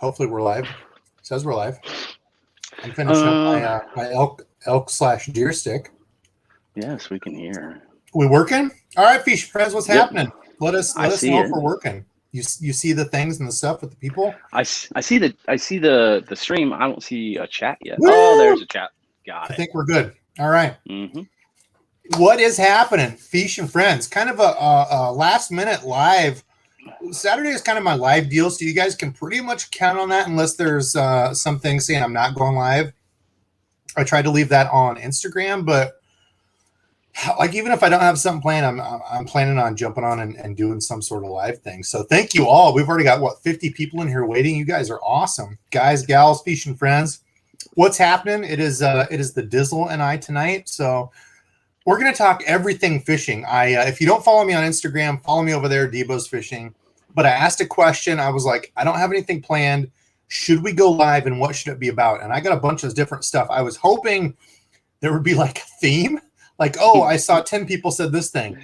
Hopefully we're live. It says we're live. I'm finishing up my elk/deer stick. Yes, we can hear. We working? All right, Fish Friends, what's happening? Let us know if we're working. You see the things and the stuff with the people? I see the stream. I don't see a chat yet. Woo! Oh, there's a chat. Got it. I think we're good. All right. Mm-hmm. What is happening, Fish and Friends? Kind of a last minute live. Saturday is kind of my live deal, so you guys can pretty much count on that unless there's something saying I'm not going live. I tried to leave that on Instagram, but like even if I don't have something planned, I'm planning on jumping on and doing some sort of live thing. So thank you all. We've already got 50 people in here waiting. You guys are awesome, guys, gals, Fish and Friends. What's happening? It is the Dizzle and I tonight. So we're gonna talk everything fishing. If you don't follow me on Instagram, follow me over there, DEBO'S Fishing. But I asked a question. I was like, I don't have anything planned. Should we go live and what should it be about? And I got a bunch of different stuff. I was hoping there would be like a theme. Like, oh, I saw 10 people said this thing.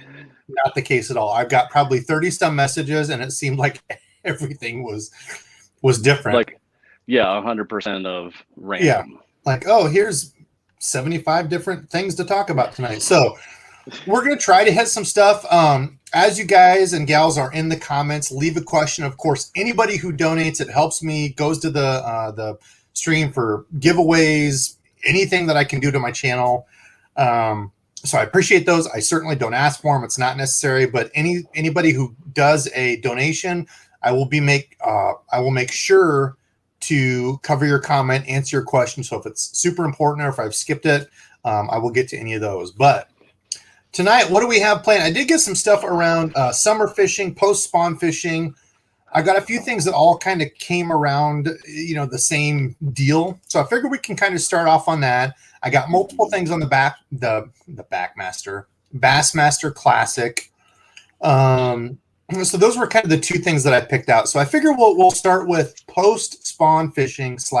Not the case at all. I've got probably 30 some messages, and it seemed like everything was different. Like, yeah, 100% of random. Yeah, like, oh, here's 75 different things to talk about tonight. So we're going to try to hit some stuff. As you guys and gals are in the comments, leave a question. Of course, anybody who donates, it helps me, goes to the stream for giveaways, anything that I can do to my channel. So I appreciate those. I certainly don't ask for them. It's not necessary, but anybody who does a donation, I will make sure to cover your comment, answer your question. So if it's super important or if I've skipped it, I will get to any of those. But tonight, what do we have planned? I did get some stuff around summer fishing, post-spawn fishing. I got a few things that all kind of came around, the same deal. So I figured we can kind of start off on that. I got multiple things on the Bassmaster Classic. So those were kind of the two things that I picked out. So I figure we'll start with post-spawn fishing /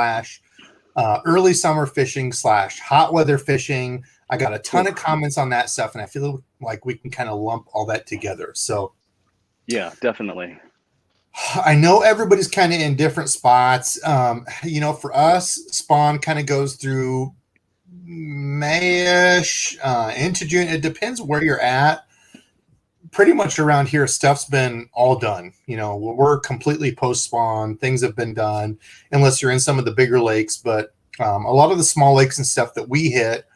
early summer fishing / hot weather fishing. I got a ton of comments on that stuff, and I feel like we can kind of lump all that together. So yeah, definitely. I know everybody's kind of in different spots. For us, spawn kind of goes through May-ish into June. It depends where you're at. Pretty much around here, stuff's been all done. We're completely post-spawn. Things have been done, unless you're in some of the bigger lakes. But a lot of the small lakes and stuff that we hit,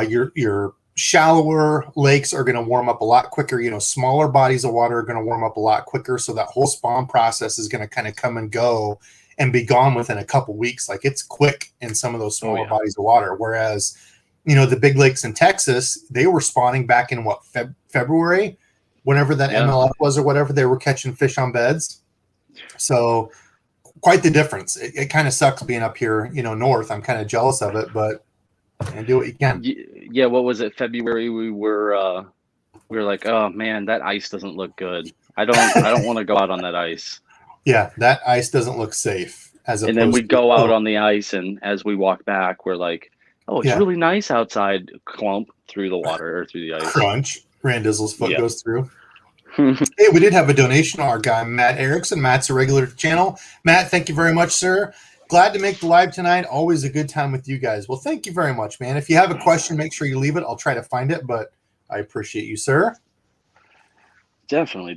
your shallower lakes are going to warm up a lot quicker. Smaller bodies of water are going to warm up a lot quicker. So that whole spawn process is going to kind of come and go and be gone within a couple weeks. Like it's quick in some of those smaller bodies of water. Whereas, the big lakes in Texas, they were spawning back in February, whenever that MLF was or whatever, they were catching fish on beds. So quite the difference. It kind of sucks being up here, north. I'm kind of jealous of it, but do what you can. Yeah. What was it? February. We were like, oh man, that ice doesn't look good. I don't want to go out on that ice. Yeah. That ice doesn't look safe. And then we go out on the ice, and as we walk back, we're like, oh, it's really nice outside. Clump through the water or through the ice. Crunch. Randizzle's foot goes through. Hey, we did have a donation. Our guy, Matt Erickson. Matt's a regular to the channel. Matt, thank you very much, sir. Glad to make the live tonight. Always a good time with you guys. Well, thank you very much, man. If you have a question, make sure you leave it. I'll try to find it, but I appreciate you, sir. Definitely.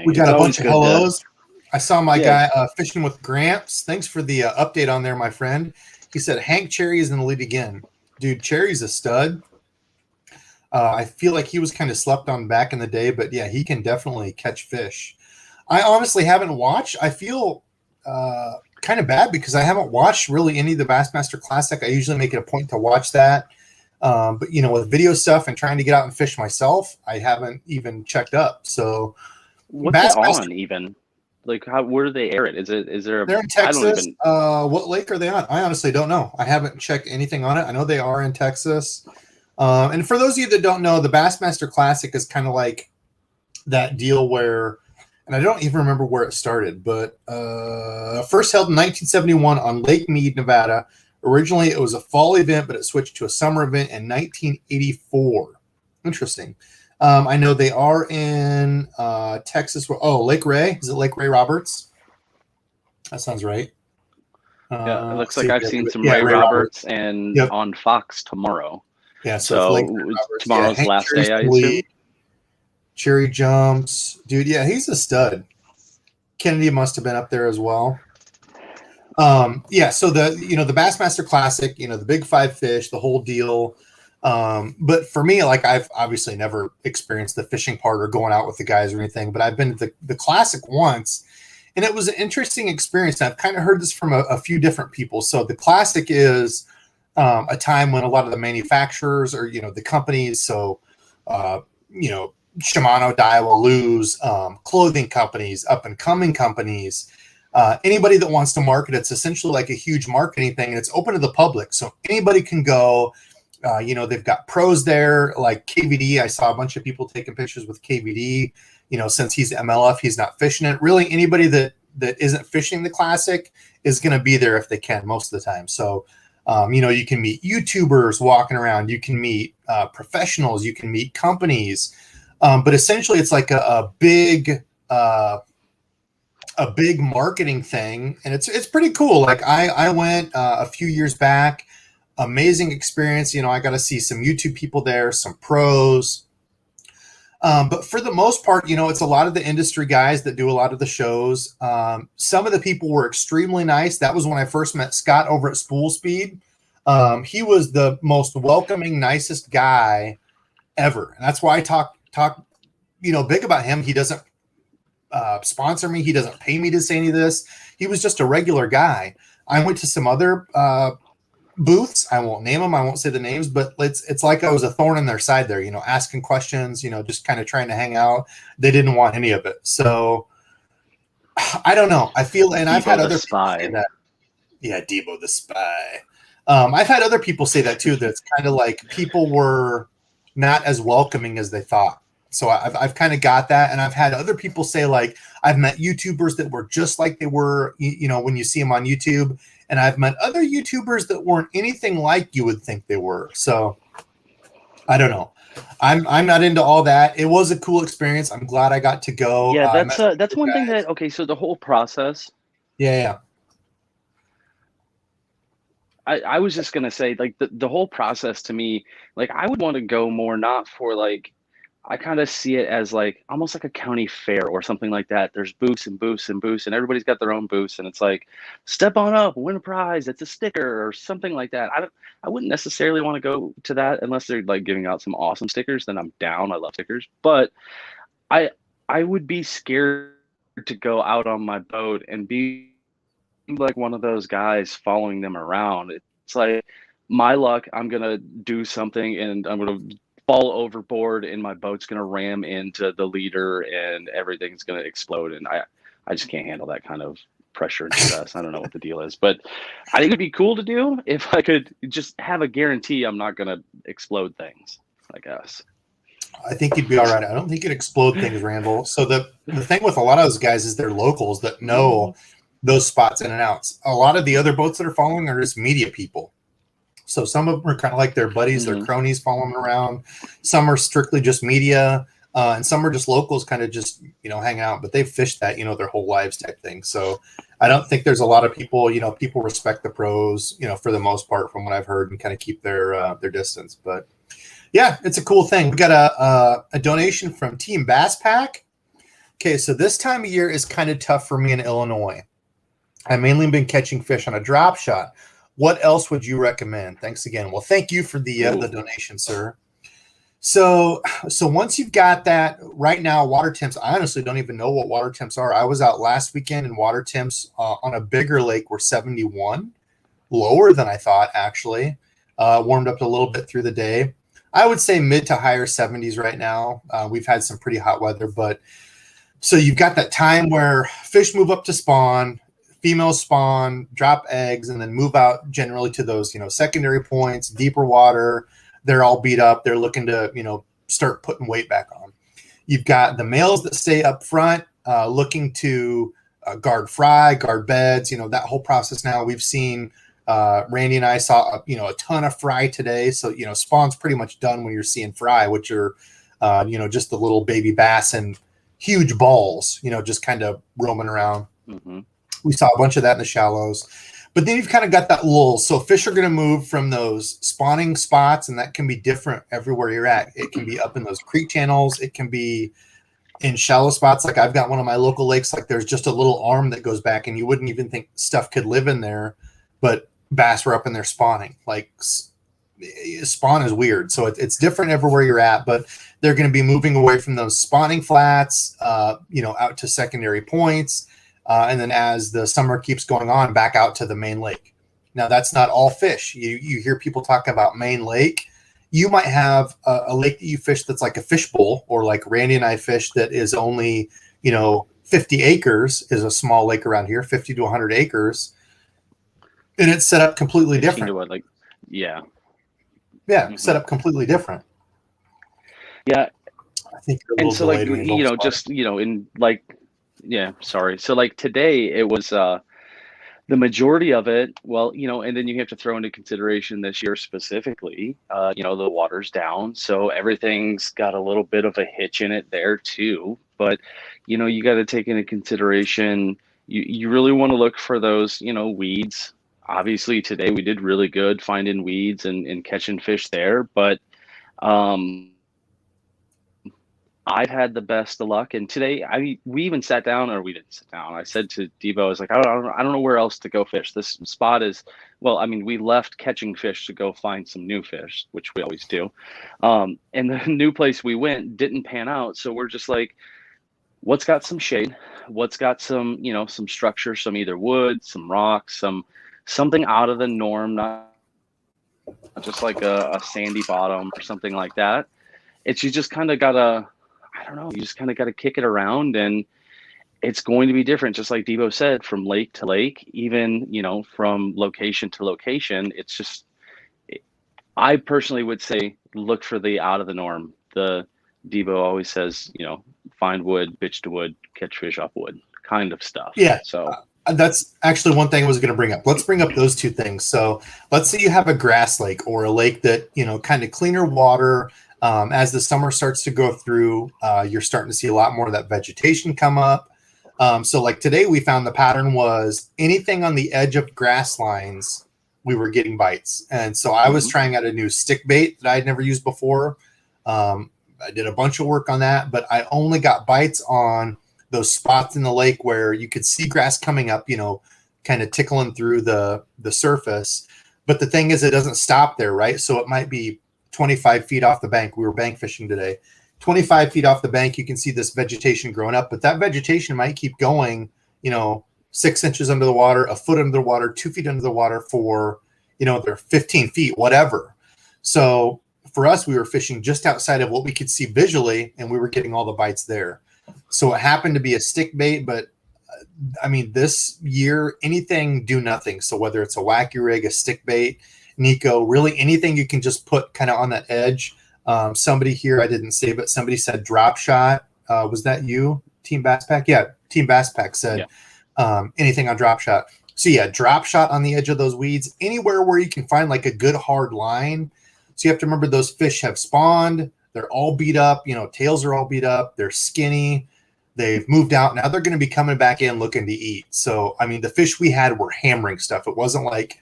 We got a bunch of hellos. I saw my guy fishing with Gramps. Thanks for the update on there, my friend. He said Hank Cherry is in the lead again. Dude, Cherry's a stud. I feel like he was kind of slept on back in the day, but yeah, he can definitely catch fish. I honestly haven't watched. I feel kind of bad because I haven't watched really any of the Bassmaster Classic. I usually make it a point to watch that. But with video stuff and trying to get out and fish myself, I haven't even checked up. So what's it on even? Like where do they air it? Is there they're in Texas. What lake are they on? I honestly don't know. I haven't checked anything on it. I know they are in Texas. And for those of you that don't know, the Bassmaster Classic is kind of like that deal where, and I don't even remember where it started, but first held in 1971 on Lake Mead, Nevada. Originally, it was a fall event, but it switched to a summer event in 1984. Interesting. I know they are in Texas. Lake Ray. Is it Lake Ray Roberts? That sounds right. Yeah, it looks like See, I've seen some yeah, Ray Ray Roberts Roberts. and Yep. on Fox tomorrow. Yeah, so it's like So Ray Roberts. Yeah, tomorrow's the Hank last Cherry day, I Lee, assume. Cherry Jumps, dude. Yeah, he's a stud. Kennedy must have been up there as well. Yeah, so the Bassmaster Classic, the big five fish, the whole deal. But for me, like, I've obviously never experienced the fishing part or going out with the guys or anything, but I've been to the Classic once, and it was an interesting experience. And I've kind of heard this from a few different people. So the Classic is a time when a lot of the manufacturers or the companies, so Shimano, Daiwa, Lew's, clothing companies, up and coming companies, anybody that wants to market, it's essentially like a huge marketing thing, and it's open to the public, so anybody can go. They've got pros there, like KVD. I saw a bunch of people taking pictures with KVD. Since he's MLF, he's not fishing it. Really, anybody that isn't fishing the Classic is going to be there if they can most of the time. So, you can meet YouTubers walking around. You can meet professionals. You can meet companies. But essentially, it's like a big marketing thing, and it's pretty cool. Like I went a few years back. Amazing experience. I got to see some YouTube people there, some pros. But for the most part, it's a lot of the industry guys that do a lot of the shows. Some of the people were extremely nice. That was when I first met Scott over at Spool Speed. He was the most welcoming, nicest guy ever, and that's why I talk big about him. He doesn't sponsor me. He doesn't pay me to say any of this. He was just a regular guy. I went to some other booths. I won't name them. I won't say the names, but it's like I was a thorn in their side there, asking questions, just kind of trying to hang out. They didn't want any of it. So I don't know. I feel, and I've had other people say that. Yeah, Debo the Spy. I've had other people say that too, that it's kind of like people were not as welcoming as they thought. So I've kind of got that. And I've had other people say, like, I've met YouTubers that were just like they were, when you see them on YouTube. And I've met other YouTubers that weren't anything like you would think they were. So I don't know. I'm not into all that. It was a cool experience. I'm glad I got to go. Yeah, that's one thing that, okay, so the whole process. Yeah. I was just gonna say, like, the whole process to me, like, I would want to go more, not for, like, I kind of see it as like almost like a county fair or something like that. There's booths and booths and booths, and everybody's got their own booths, and it's like, step on up, win a prize, it's a sticker or something like that. I wouldn't necessarily want to go to that unless they're like giving out some awesome stickers. Then I'm down. I love stickers, but I would be scared to go out on my boat and be like one of those guys following them around. It's like, my luck, I'm gonna do something and I'm gonna fall overboard and my boat's gonna ram into the leader and everything's gonna explode, and I just can't handle that kind of pressure and stress. I don't know what the deal is, but I think it'd be cool to do if I could just have a guarantee I'm not gonna explode things, I guess. I think you'd be all right. I don't think you'd explode things, Randall. So the thing with a lot of those guys is they're locals that know those spots in and outs. A lot of the other boats that are following are just media people. So some of them are kind of like their buddies, their cronies following around. Some are strictly just media, and some are just locals, kind of just hanging out. But they've fished that their whole lives type thing. So I don't think there's a lot of people. People respect the pros, for the most part, from what I've heard, and kind of keep their distance. But yeah, it's a cool thing. We got a donation from Team Bass Pack. Okay, so this time of year is kind of tough for me in Illinois. I've mainly been catching fish on a drop shot. What else would you recommend? Thanks again. Well, thank you for the donation, sir. So once you've got that, right now, water temps, I honestly don't even know what water temps are. I was out last weekend and water temps on a bigger lake were 71, lower than I thought, actually. Warmed up a little bit through the day. I would say mid to higher 70s right now. We've had some pretty hot weather, but so you've got that time where fish move up to spawn, females spawn, drop eggs, and then move out generally to those, secondary points, deeper water. They're all beat up. They're looking to, start putting weight back on. You've got the males that stay up front, looking to guard fry, guard beds, that whole process. Now we've seen, Randy and I saw, a ton of fry today. So, spawn's pretty much done when you're seeing fry, which are, just the little baby bass and huge balls, just kind of roaming around. We saw a bunch of that in the shallows. But then you've kind of got that lull. So fish are going to move from those spawning spots, and that can be different everywhere you're at. It can be up in those creek channels. It can be in shallow spots. Like I've got one of my local lakes, like there's just a little arm that goes back, and you wouldn't even think stuff could live in there, but bass were up in there spawning. Like spawn is weird. So it's different everywhere you're at, but they're going to be moving away from those spawning flats, out to secondary points. And then as the summer keeps going on, back out to the main lake. Now, that's not all fish. You hear people talk about main lake. You might have a lake that you fish that's like a fishbowl, or like Randy and I fish that is only, 50 acres is a small lake around here, 50 to 100 acres. And it's set up completely different. Yeah. Yeah, set up completely different. Yeah. I think and so sorry. So like today it was the majority of it, and then you have to throw into consideration this year specifically, the water's down. So everything's got a little bit of a hitch in it there too. But, you got to take into consideration, you really want to look for those, weeds. Obviously today we did really good finding weeds and catching fish there, but I've had the best of luck. And today, we even sat down, or we didn't sit down. I said to Debo, I was like, I don't know where else to go fish. This spot is, we left catching fish to go find some new fish, which we always do. And the new place we went didn't pan out. So we're just like, what's got some shade? What's got some, some structure, some either wood, some rocks, something out of the norm, not just like a sandy bottom or something like that. It's, you just kind of gotta, you just kind of got to kick it around, and it's going to be different. Just like Debo said, from lake to lake, even, from location to location, it's just, I personally would say, look for the out of the norm. The Debo always says, find wood, bitch to wood, catch fish off wood kind of stuff. Yeah. So that's actually one thing I was going to bring up. Let's bring up those two things. So let's say you have a grass lake or a lake that, kind of cleaner water. As the summer starts to go through, you're starting to see a lot more of that vegetation come up. So like today we found the pattern was anything on the edge of grass lines, we were getting bites. And so I was trying out a new stick bait that I'd never used before. I did a bunch of work on that, but I only got bites on those spots in the lake where you could see grass coming up, kind of tickling through the surface. But the thing is, it doesn't stop there, right? So it might be 25 feet off the bank. We were bank fishing today. 25 feet off the bank, you can see this vegetation growing up, but that vegetation might keep going, 6 inches under the water, a foot under the water, 2 feet under the water for, they're 15 feet, whatever. So for us, we were fishing just outside of what we could see visually, and we were getting all the bites there. So it happened to be a stick bait, but this year, anything, do nothing. So whether it's a wacky rig, a stick bait, Nico, really anything you can just put kind of on that edge. Somebody here, I didn't say, but somebody said drop shot. Was that you, Team Bass Pack? Yeah, Team Bass Pack said anything on drop shot. So yeah, drop shot on the edge of those weeds, anywhere where you can find like a good hard line. So you have to remember those fish have spawned. They're all beat up. Tails are all beat up. They're skinny. They've moved out. Now they're going to be coming back in looking to eat. So, the fish we had were hammering stuff. It wasn't like,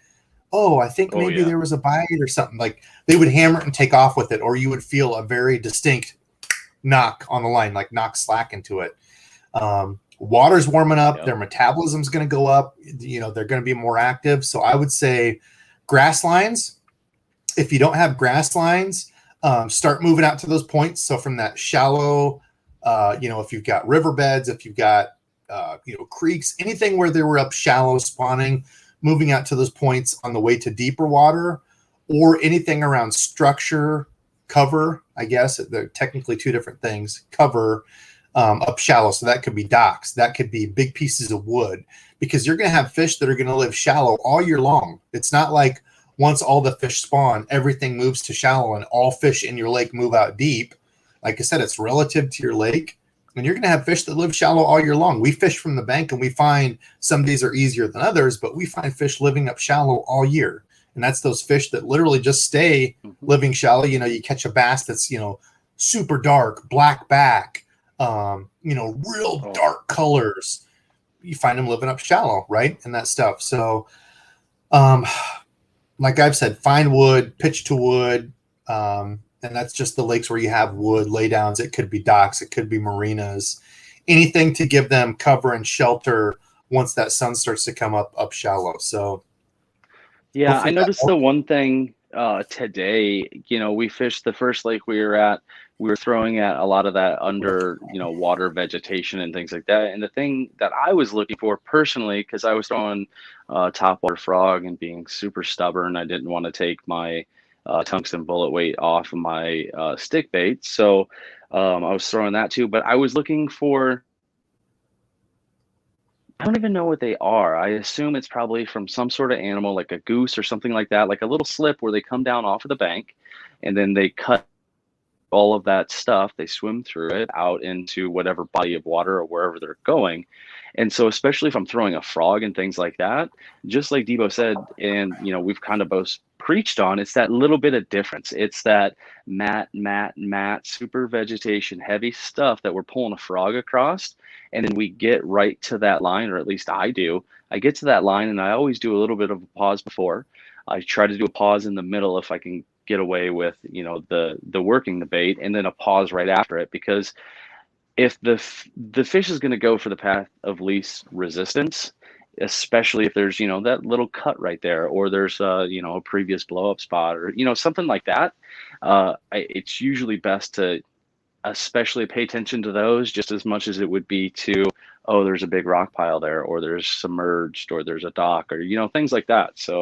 I think maybe there was a bite or something. Like they would hammer it and take off with it, or you would feel a very distinct knock on the line, like knock slack into it. Water's warming up. Their metabolism's going to go up. They're going to be more active. So I would say grass lines. If you don't have grass lines, start moving out to those points. So from that shallow, if you've got riverbeds, if you've got, creeks, anything where they were up shallow spawning, moving out to those points on the way to deeper water, or anything around structure, cover, I guess they're technically two different things, cover up shallow. So that could be docks, that could be big pieces of wood, because you're going to have fish that are going to live shallow all year long. It's not like once all the fish spawn, everything moves to shallow and all fish in your lake move out deep. Like I said, it's relative to your lake. And you're going to have fish that live shallow all year long. We fish from the bank, and we find some days are easier than others, but we find fish living up shallow all year. And that's those fish that literally just stay living shallow. You catch a bass that's, super dark, black back, real dark colors. You find them living up shallow, right? And that stuff. So Um, like I've said, find wood, pitch to wood. And that's just the lakes where you have wood laydowns. It could be docks, it could be marinas, anything to give them cover and shelter once that sun starts to come up shallow. So Yeah, I hopefully that noticed the helps. one thing today, we fished the first lake we were at, we were throwing at a lot of that under, water vegetation and things like that. And the thing that I was looking for personally, because I was throwing topwater frog and being super stubborn, I didn't want to take my tungsten bullet weight off of my stick bait. So I was throwing that too, but I was looking for, I don't even know what they are. I assume it's probably from some sort of animal, like a goose or something like that, like a little slip where they come down off of the bank and then they cut all of that stuff. They swim through it out into whatever body of water or wherever they're going. And so, especially if I'm throwing a frog and things like that, just like Debo said, and we've kind of both preached on, it's that little bit of difference. It's that matte, super vegetation, heavy stuff that we're pulling a frog across. And then we get right to that line, or at least I do. I get to that line and I always do a little bit of a pause before. I try to do a pause in the middle if I can get away with the working the bait, and then a pause right after it, because if the fish is going to go for the path of least resistance, especially if there's that little cut right there, or there's a previous blow up spot, or something like that, it's usually best to especially pay attention to those just as much as it would be to, oh, there's a big rock pile there, or there's submerged, or there's a dock, or things like that. So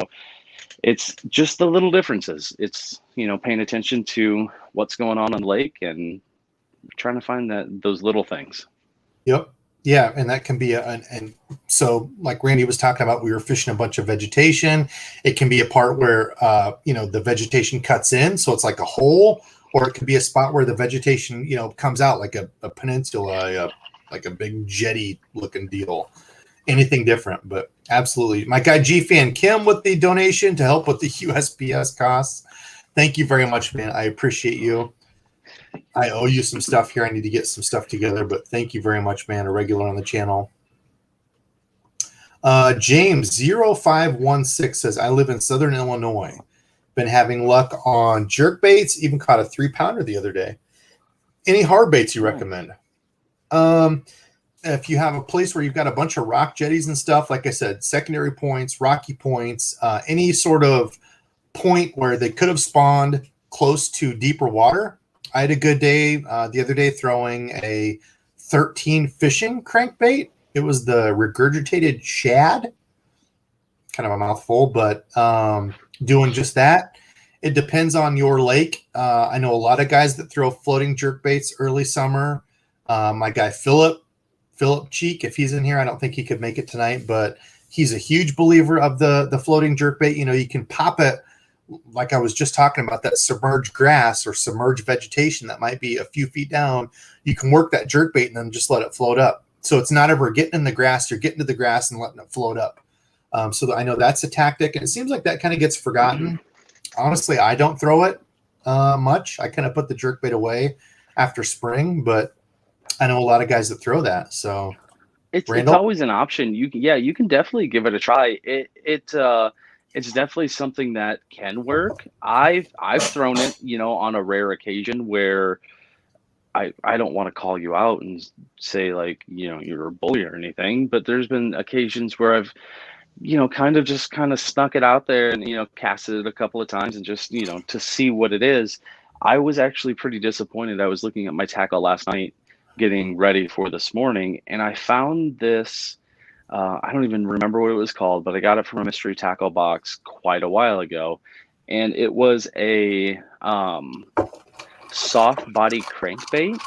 it's just the little differences. It's paying attention to what's going on the lake and trying to find those little things. Yep. Yeah, and that can be and so like Randy was talking about, we were fishing a bunch of vegetation. It can be a part where the vegetation cuts in, so it's like a hole, or it could be a spot where the vegetation comes out like a peninsula, like a big jetty looking deal. Anything different, but absolutely. My guy G Fan Kim with the donation to help with the USPS costs. Thank you very much, man. I appreciate you. I owe you some stuff here. I need to get some stuff together, but thank you very much, man. A regular on the channel. James0516 says, I live in Southern Illinois. Been having luck on jerk baits, even caught a 3-pounder the other day. Any hard baits you recommend? If you have a place where you've got a bunch of rock jetties and stuff, like I said, secondary points, rocky points, any sort of point where they could have spawned close to deeper water. I had a good day the other day throwing a 13 fishing crankbait. It was the regurgitated shad, kind of a mouthful, but doing just that. It depends on your lake. I know a lot of guys that throw floating jerk baits early summer. My guy Philip Cheek, if he's in here, I don't think he could make it tonight, but he's a huge believer of the floating jerk bait. You can pop it, like I was just talking about, that submerged grass or submerged vegetation that might be a few feet down. You can work that jerk bait and then just let it float up. So it's not ever getting in the grass. You're getting to the grass and letting it float up. So I know that's a tactic, and it seems like that kind of gets forgotten. Honestly, I don't throw it much. I kind of put the jerk bait away after spring, but I know a lot of guys that throw that. So It's Randall? always an option. You can definitely give it a try. It's definitely something that can work. I've thrown it, on a rare occasion where I don't want to call you out and say like, you're a bully or anything, but there's been occasions where I've, kind of snuck it out there and, casted it a couple of times and just, to see what it is. I was actually pretty disappointed. I was looking at my tackle last night, getting ready for this morning, and I found this. I don't even remember what it was called, but I got it from a mystery tackle box quite a while ago, and it was a soft body crankbait.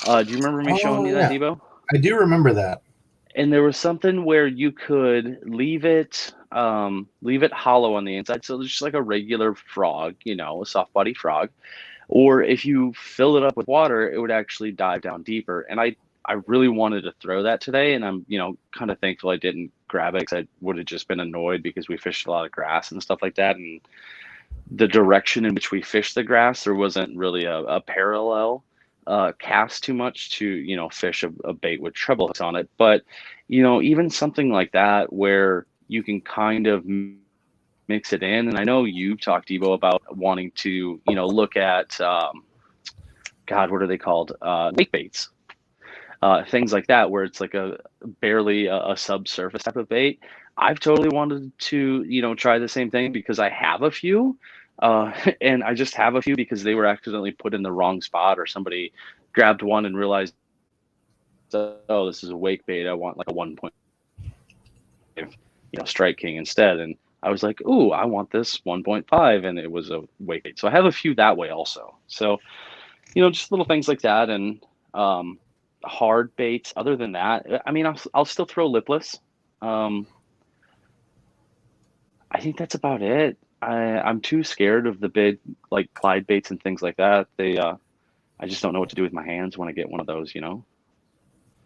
Do you remember me showing you that, Debo? I do remember that. And there was something where you could leave it hollow on the inside, so it's just like a regular frog, a soft body frog. Or if you fill it up with water, it would actually dive down deeper. And I really wanted to throw that today, and I'm kind of thankful I didn't grab it, because I would have just been annoyed because we fished a lot of grass and stuff like that, and the direction in which we fished the grass, there wasn't really a parallel cast too much to fish a bait with treble hooks on it. But even something like that, where you can kind of mix it in. And I know you've talked, Debo, about wanting to, look at, God, what are they called? Wake baits, things like that, where it's like barely a subsurface type of bait. I've totally wanted to, try the same thing because I have a few, and I just have a few because they were accidentally put in the wrong spot, or somebody grabbed one and realized, oh, this is a wake bait. I want like a 1.5, Strike King instead. And I was like, ooh, I want this 1.5, and it was a wake bait. So I have a few that way also. So, just little things like that, and hard baits. Other than that, I mean, I'll still throw lipless. I think that's about it. I'm too scared of the big like Clyde baits and things like that. I just don't know what to do with my hands when I get one of those.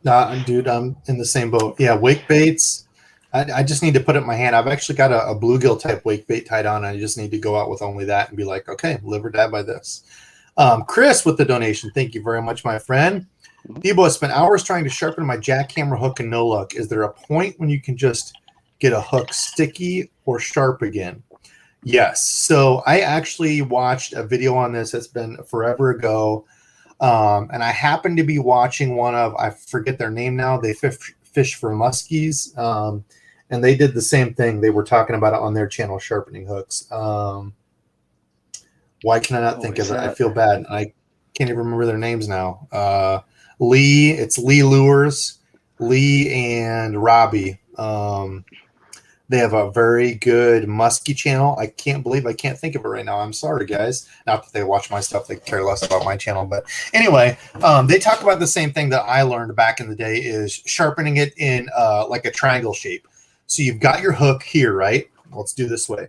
Nah, dude, I'm in the same boat. Yeah, wake baits. I just need to put it in my hand. I've actually got a bluegill type wake bait tied on. I just need to go out with only that and be like, okay, live or die by this. Chris with the donation. Thank you very much, my friend. Debo, I spent hours trying to sharpen my jackhammer hook and no luck. Is there a point when you can just get a hook sticky or sharp again? Yes. So I actually watched a video on this. It's been forever ago. And I happened to be watching one of, I forget their name now. They fish for muskies. And they did the same thing. They were talking about it on their channel, sharpening hooks. Why can I not think of it? I feel bad. I can't even remember their names now. Lee, it's Lee Lures, Lee and Robbie. They have a very good muskie channel. I can't believe I can't think of it right now. I'm sorry, guys. Not that they watch my stuff. They care less about my channel. But anyway, they talk about the same thing that I learned back in the day is sharpening it in like a triangle shape. So you've got your hook here, right? Let's do this way.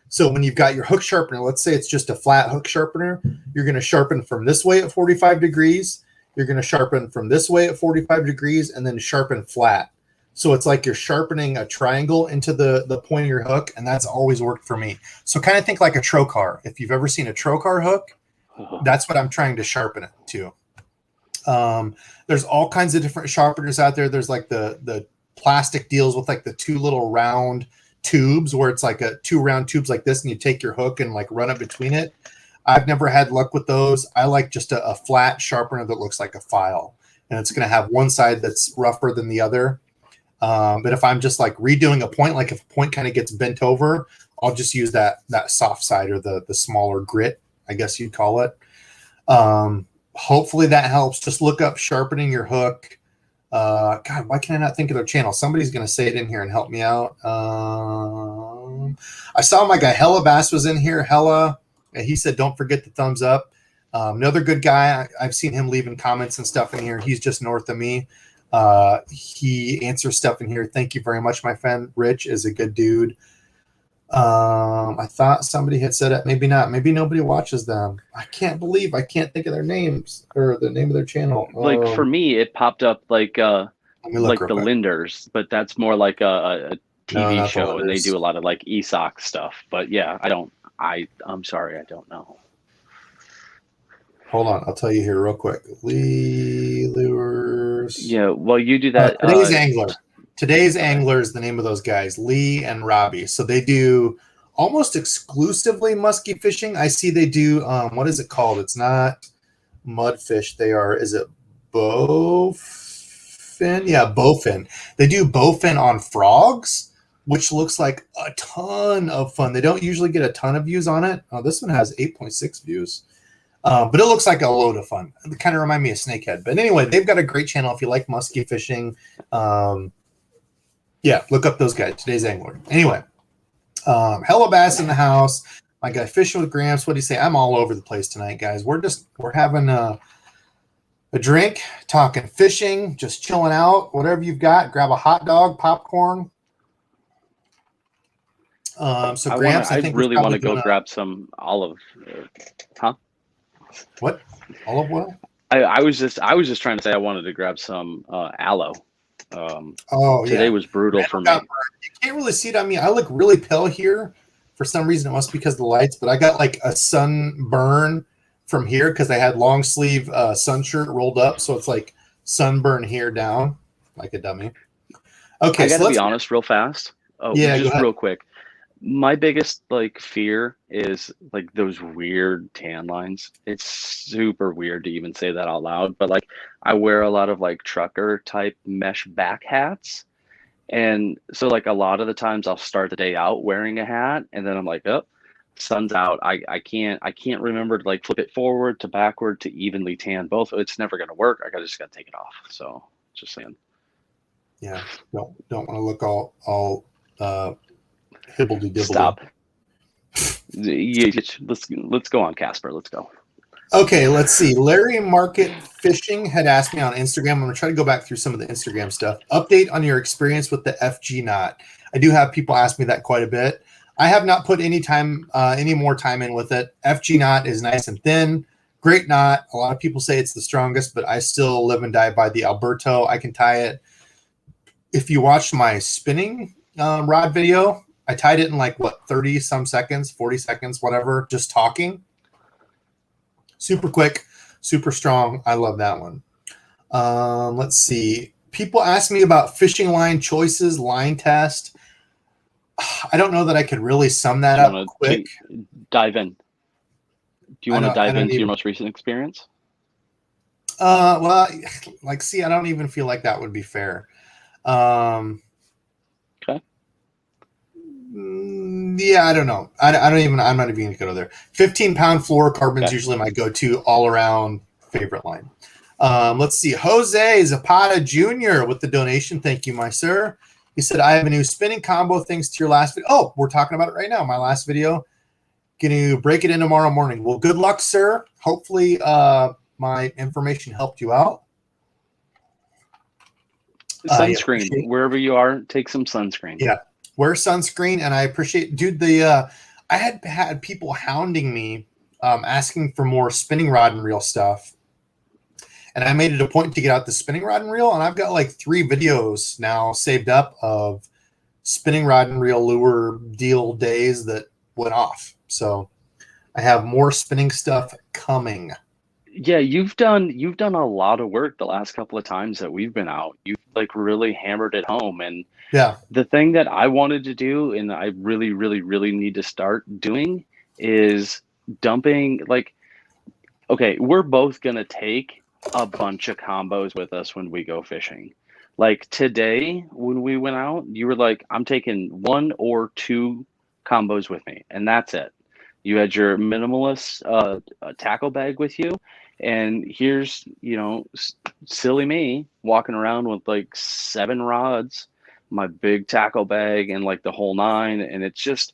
So when you've got your hook sharpener, let's say it's just a flat hook sharpener, you're going to sharpen from this way at 45 degrees. You're going to sharpen from this way at 45 degrees and then sharpen flat. So it's like you're sharpening a triangle into the point of your hook, and that's always worked for me. So kind of think like a trocar. If you've ever seen a trocar hook, that's what I'm trying to sharpen it to. There's all kinds of different sharpeners out there. There's like the plastic deals with like the two little round tubes where it's like two round tubes like this, and you take your hook and like run it between it. I've never had luck with those. I like just a flat sharpener that looks like a file, and it's going to have one side that's rougher than the other. But if I'm just like redoing a point, like if a point kind of gets bent over, I'll just use that soft side or the smaller grit, I guess you'd call it. Hopefully that helps. Just look up sharpening your hook. God, why can I not think of their channel? Somebody's going to say it in here and help me out. I saw my guy Hella Bass was in here. Hella, he said, don't forget the thumbs up. Another good guy. I've seen him leaving comments and stuff in here. He's just north of me. He answers stuff in here. Thank you very much, my friend. Rich is a good dude. I thought somebody had said it. Maybe not. Maybe nobody watches them. I can't believe I can't think of their names or the name of their channel. Like for me, it popped up like the quick. Linders, but that's more like a TV show, and they do a lot of like ESOC stuff. But yeah, I'm sorry, I don't know. Hold on, I'll tell you here real quick. Lee Lures. Yeah, well, you do that. Today's Angler. Today's Angler is the name of those guys, Lee and Robbie. So they do almost exclusively musky fishing. I see they do, what is it called? It's not mudfish. Is it bowfin? Yeah, bowfin. They do bowfin on frogs, which looks like a ton of fun. They don't usually get a ton of views on it. Oh, this one has 8.6 views. But it looks like a load of fun. It kind of reminds me of Snakehead. But anyway, they've got a great channel if you like musky fishing. Yeah, look up those guys. Today's Angler. Anyway, Hella Bass in the house. My guy Fishing with Gramps. What do you say? I'm all over the place tonight, guys. We're having a drink, talking fishing, just chilling out. Whatever you've got, grab a hot dog, popcorn. So Gramps, I really want to go grab some olive. Huh? What? Olive oil? I was just trying to say I wanted to grab some aloe. Today was brutal for me. You can't really see it on me. I look really pale here. For some reason, it must be because of the lights, but I got like a sunburn from here because I had long sleeve sun shirt rolled up. So it's like sunburn here down like a dummy. Okay, I got to be honest real fast. Oh, Yeah, go just ahead. real quick. My biggest like fear is like those weird tan lines. It's super weird to even say that out loud, but like I wear a lot of like trucker type mesh back hats. And so like a lot of the times I'll start the day out wearing a hat and then I'm like, oh, sun's out. I can't remember to like flip it forward to backward to evenly tan both. It's never gonna work. Just gotta take it off. So just saying. Yeah, don't want to look all hibbledy dibbledy. Stop. Let's go on, Casper. Let's go. Okay, let's see. Larry Market Fishing had asked me on Instagram. I'm going to try to go back through some of the Instagram stuff. Update on your experience with the FG knot. I do have people ask me that quite a bit. I have not put any more time in with it. FG knot is nice and thin. Great knot. A lot of people say it's the strongest, but I still live and die by the Alberto. I can tie it. If you watched my spinning rod video, I tied it in like, 30 some seconds, 40 seconds, whatever, just talking. Super quick, super strong. I love that one. Let's see. People ask me about fishing line choices, line test. I don't know that I could really sum that up quick. Dive in. Do you want to dive into your most recent experience? Well, I don't even feel like that would be fair. Okay. Yeah, I don't know. I'm not even going to go there. 15-pound fluorocarbon's usually my go-to all-around favorite line. Let's see. Jose Zapata Jr. with the donation. Thank you, my sir. He said, I have a new spinning combo thanks to your last video. Oh, we're talking about it right now. My last video. Going to break it in tomorrow morning. Well, good luck, sir. Hopefully my information helped you out. Sunscreen. Wherever you are, take some sunscreen. Yeah. Wear sunscreen, and I appreciate, dude. I had people hounding me, asking for more spinning rod and reel stuff, and I made it a point to get out the spinning rod and reel, and I've got like 3 videos now saved up of spinning rod and reel lure deal days that went off. So I have more spinning stuff coming. Yeah, you've done a lot of work the last couple of times that we've been out. You've like really hammered it home. And yeah, the thing that I wanted to do and I really, really, really need to start doing is dumping like, okay, we're both gonna take a bunch of combos with us when we go fishing. Like today when we went out, you were like, I'm taking 1 or 2 combos with me, and that's it. You had your minimalist tackle bag with you, and here's, silly me walking around with like 7 rods, my big tackle bag, and like the whole 9. And it's just,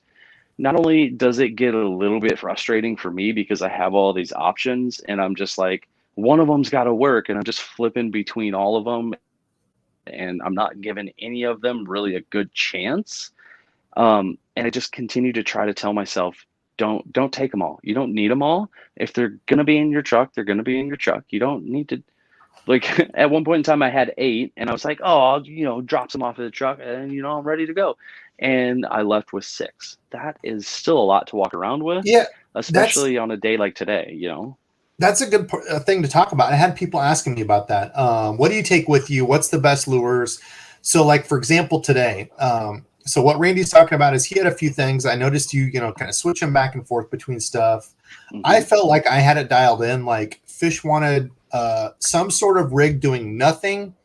not only does it get a little bit frustrating for me because I have all these options and I'm just like, one of them's got to work, and I'm just flipping between all of them, and I'm not giving any of them really a good chance. And I just continue to try to tell myself, don't take them all. You don't need them all. If they're gonna be in your truck, they're gonna be in your truck. You don't need to, like, at one point in time I had 8 and I was like, oh, I'll drop some off of the truck and I'm ready to go. And I left with 6. That is still a lot to walk around with. Yeah, especially on a day like today, That's a good thing to talk about. I had people asking me about that. What do you take with you? What's the best lures? So like, for example, today, so what Randy's talking about is he had a few things. I noticed you, kind of switching back and forth between stuff. Mm-hmm. I felt like I had it dialed in. Like fish wanted some sort of rig doing nothing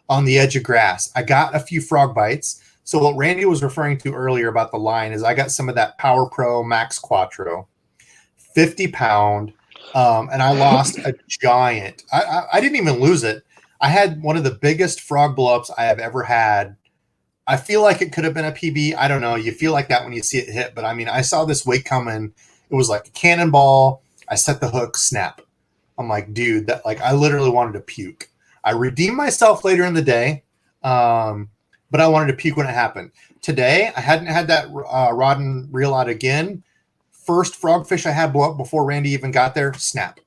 on the edge of grass. I got a few frog bites. So what Randy was referring to earlier about the line is I got some of that Power Pro Max Quattro, 50-pound, and I lost a giant. I didn't even lose it. I had one of the biggest frog blow-ups I have ever had. I feel like it could have been a PB. I don't know. You feel like that when you see it hit. But, I mean, I saw this weight coming. It was like a cannonball. I set the hook, snap. I'm like, dude, that I literally wanted to puke. I redeemed myself later in the day, but I wanted to puke when it happened. Today, I hadn't had that rod and reel out again. First frogfish I had blow up before Randy even got there, snap.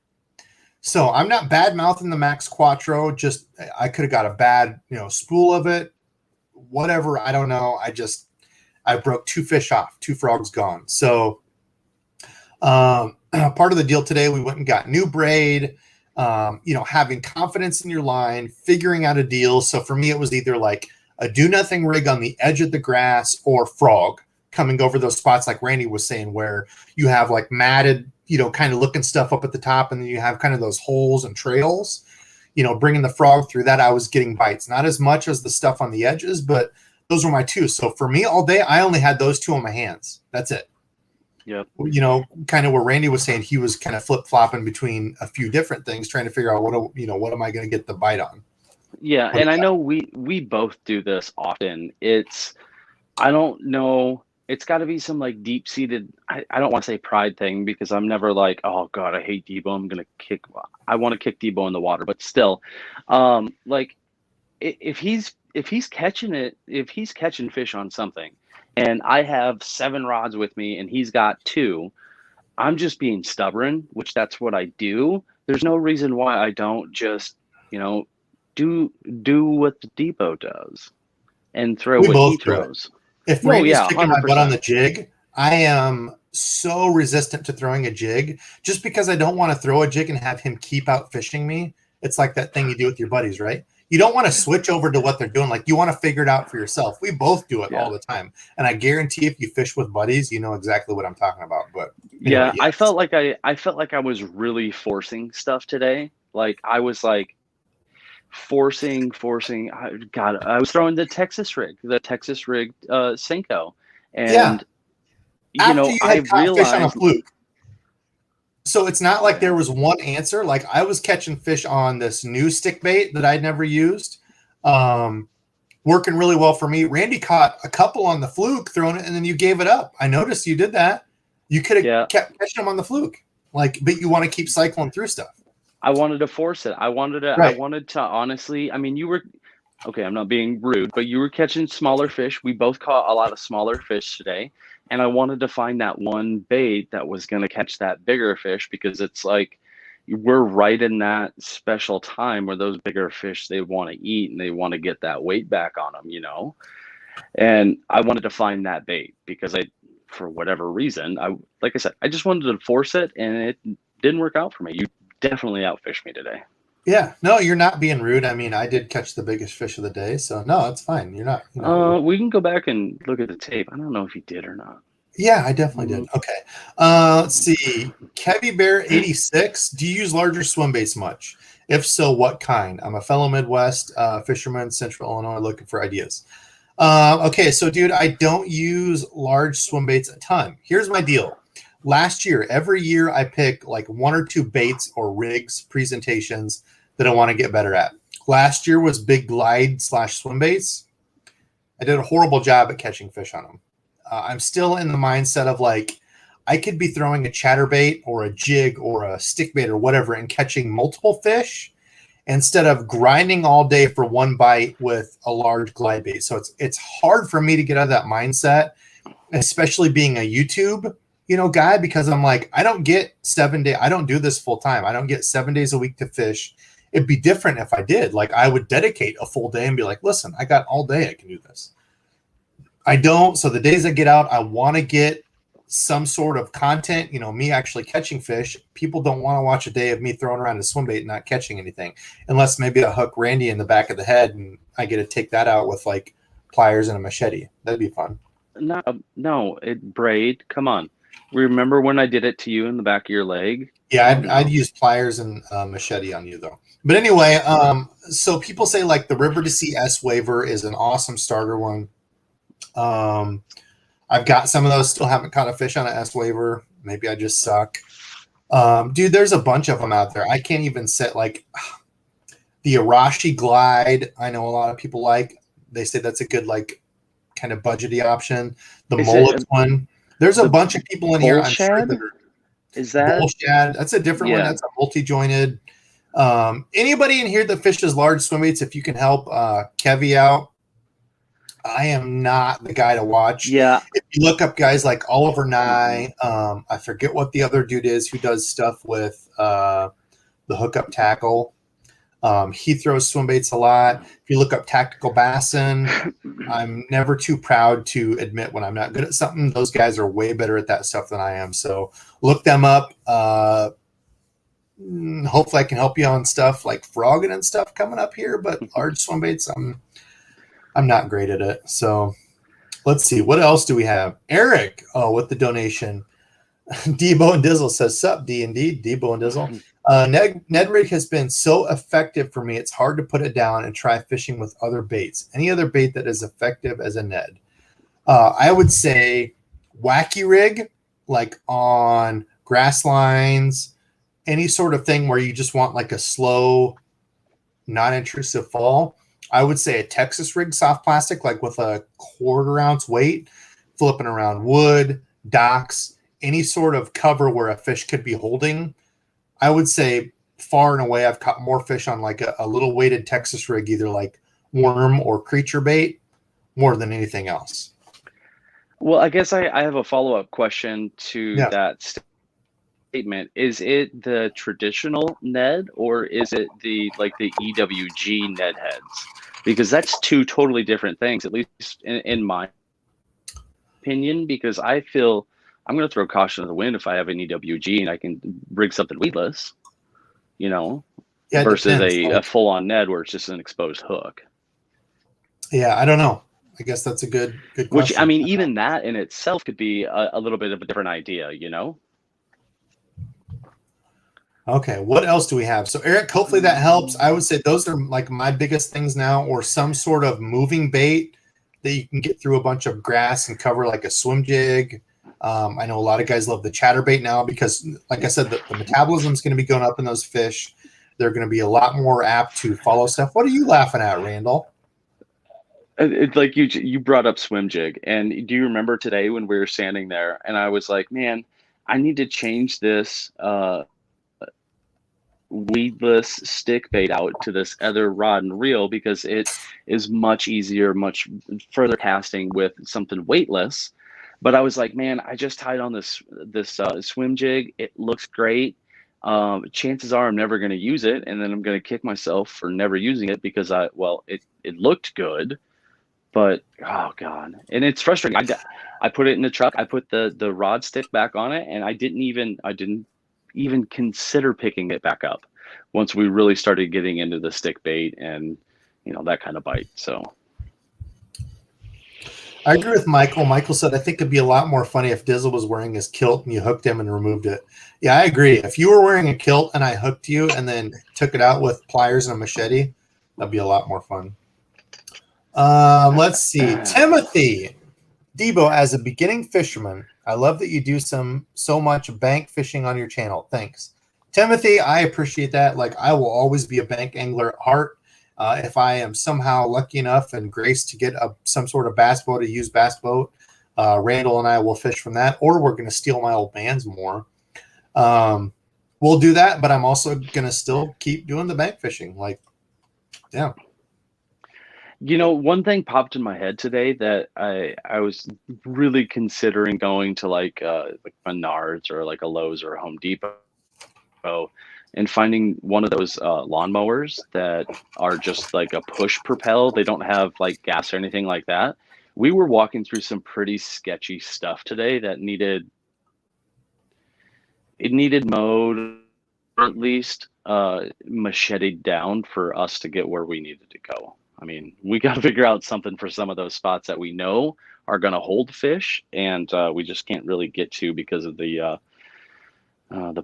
So I'm not bad-mouthing the Max Quattro. Just I could have got a bad, spool of it. Whatever, I don't know. I broke 2 fish off, 2 frogs gone. So part of the deal today, we went and got new braid, having confidence in your line, figuring out a deal. So for me, it was either like a do nothing rig on the edge of the grass, or frog coming over those spots like Randy was saying, where you have like matted, kind of looking stuff up at the top, and then you have kind of those holes and trails, bringing the frog through that. I was getting bites, not as much as the stuff on the edges, but those were my two. So for me all day, I only had those two on my hands. That's it. Yep. Kind of where Randy was saying, he was kind of flip flopping between a few different things, trying to figure out what am I going to get the bite on? Yeah. And I know we both do this often. I don't know. It's got to be some like deep seated, I don't want to say pride thing, because I'm never like, oh God, I hate Debo. I want to kick Debo in the water, but still, like if he's catching fish on something and I have 7 rods with me and he's got 2, I'm just being stubborn, which that's what I do. There's no reason why I don't just, do what the Debo does and throw what he throws. If Randy's kicking my butt on the jig, I am so resistant to throwing a jig, just because I don't want to throw a jig and have him keep out fishing me. It's like that thing you do with your buddies, right? You don't want to switch over to what they're doing. Like, you want to figure it out for yourself. We both do it all the time. And I guarantee if you fish with buddies, you know exactly what I'm talking about. But anyway, I felt like I was really forcing stuff today. Like I was like forcing. I was throwing the Texas rig Senko. And I realized fish on a fluke. So it's not like there was one answer. Like, I was catching fish on this new stick bait that I'd never used, working really well for me. Randy caught a couple on the fluke, throwing it, and then you gave it up. I noticed you did that. You could have kept catching them on the fluke, but you want to keep cycling through stuff. I wanted to force it. I wanted to honestly. I mean, you were okay. I'm not being rude, but you were catching smaller fish. We both caught a lot of smaller fish today. And I wanted to find that one bait that was going to catch that bigger fish, because it's like we're right in that special time where those bigger fish, they want to eat and they want to get that weight back on them, And I wanted to find that bait because for whatever reason, like I said, I just wanted to force it, and it didn't work out for me. You definitely outfished me today. Yeah, no, you're not being rude. I mean, I did catch the biggest fish of the day, so no, it's fine. You're not. We can go back and look at the tape. I don't know if you did or not. Yeah, I definitely did. Okay. Let's see. Kevy Bear 86. Do you use larger swim baits much? If so, what kind? I'm a fellow Midwest fisherman, Central Illinois, looking for ideas. Okay, so dude, I don't use large swim baits a ton. Here's my deal. Last year, every year I pick like 1 or 2 baits or rigs presentations that I want to get better at. Last year was big glide / swim baits. I did a horrible job at catching fish on them. I'm still in the mindset of like, I could be throwing a chatterbait or a jig or a stick bait or whatever and catching multiple fish instead of grinding all day for one bite with a large glide bait. So it's hard for me to get out of that mindset, especially being a YouTube guy, because I'm like, I don't get 7 days. I don't do this full time. I don't get 7 days a week to fish. It'd be different if I did. Like, I would dedicate a full day and be like, listen, I got all day. I can do this. I don't. So the days I get out, I want to get some sort of content, me actually catching fish. People don't want to watch a day of me throwing around a swim bait and not catching anything, unless maybe I hook Randy in the back of the head and I get to take that out with like pliers and a machete. That'd be fun. No, Braid, come on. Remember when I did it to you in the back of your leg? Yeah, I'd use pliers and machete on you though. But anyway, so people say like the River to Sea S Waver is an awesome starter one. I've got some of those, still haven't caught a fish on an S Waver. Maybe I just suck. Dude, there's a bunch of them out there. I can't even set like the Arashi Glide. I know a lot of people like. They say that's a good like kind of budgety option. The Mullet one. There's a bunch of people in here. I'm sure that is that bull shad. That's a different one. That's a multi-jointed. Anybody in here that fishes large swim baits, if you can help Kevy out. I am not the guy to watch. Yeah. If you look up guys like Oliver Nye, I forget what the other dude is who does stuff with the hookup tackle. He throws swim baits a lot. If you look up Tactical Bassin, I'm never too proud to admit when I'm not good at something. Those guys are way better at that stuff than I am. So look them up. Hopefully I can help you on stuff like frogging and stuff coming up here, but large swim baits, I'm not great at it. So let's see. What else do we have? Eric, with the donation. Debo and Dizzle says, sup, D indeed. Debo and Dizzle. Ned rig has been so effective for me, it's hard to put it down and try fishing with other baits. Any other bait that is effective as a Ned? I would say wacky rig, like on grass lines, any sort of thing where you just want like a slow, non-intrusive fall. I would say a Texas rig soft plastic, like with a 1/4 ounce weight, flipping around wood, docks, any sort of cover where a fish could be holding. I would say far and away, I've caught more fish on like a little weighted Texas rig, either like worm or creature bait, more than anything else. Well, I guess I have a follow-up question to Yeah. that statement. Is it the traditional Ned or is it the EWG Ned heads? Because that's two totally different things, at least in my opinion, because I feel I'm going to throw caution to the wind if I have an EWG and I can rig something weedless, versus a full-on Ned where it's just an exposed hook. Yeah, I don't know. I guess that's a good question. Which, I mean, even that in itself could be a little bit of a different idea, Okay, what else do we have? So, Eric, hopefully that helps. I would say those are like my biggest things now, or some sort of moving bait that you can get through a bunch of grass and cover, like a swim jig. I know a lot of guys love the chatterbait now because, like I said, the metabolism is going to be going up in those fish. They're going to be a lot more apt to follow stuff. What are you laughing at, Randall? It's like you brought up swim jig, and do you remember today when we were standing there and I was like, man, I need to change this weedless stick bait out to this other rod and reel because it is much easier, much further casting with something weightless. But I was like, man, I just tied on this swim jig. It looks great. Chances are I'm never going to use it, and then I'm going to kick myself for never using it because it looked good. But oh god, and it's frustrating. I put it in the truck. I put the rod stick back on it, and I didn't even consider picking it back up once we really started getting into the stick bait and that kind of bite. So I agree with Michael. Michael said, I think it'd be a lot more funny if Dizzle was wearing his kilt and you hooked him and removed it. Yeah, I agree. If you were wearing a kilt and I hooked you and then took it out with pliers and a machete, that'd be a lot more fun. Let's see. Timothy. Debo, as a beginning fisherman, I love that you do so much bank fishing on your channel. Thanks. Timothy, I appreciate that. Like, I will always be a bank angler at heart. If I am somehow lucky enough and graced to get some sort of bass boat, a used bass boat, Randall and I will fish from that, or we're going to steal my old man's more. We'll do that, but I'm also going to still keep doing the bank fishing. Like, yeah. One thing popped in my head today that I was really considering going to like Menards or like a Lowe's or a Home Depot and finding one of those lawnmowers that are just like a push propel. They don't have like gas or anything like that. We were walking through some pretty sketchy stuff today that needed mowed, or at least macheted down for us to get where we needed to go. I mean, we got to figure out something for some of those spots that we know are going to hold fish, and we just can't really get to because of the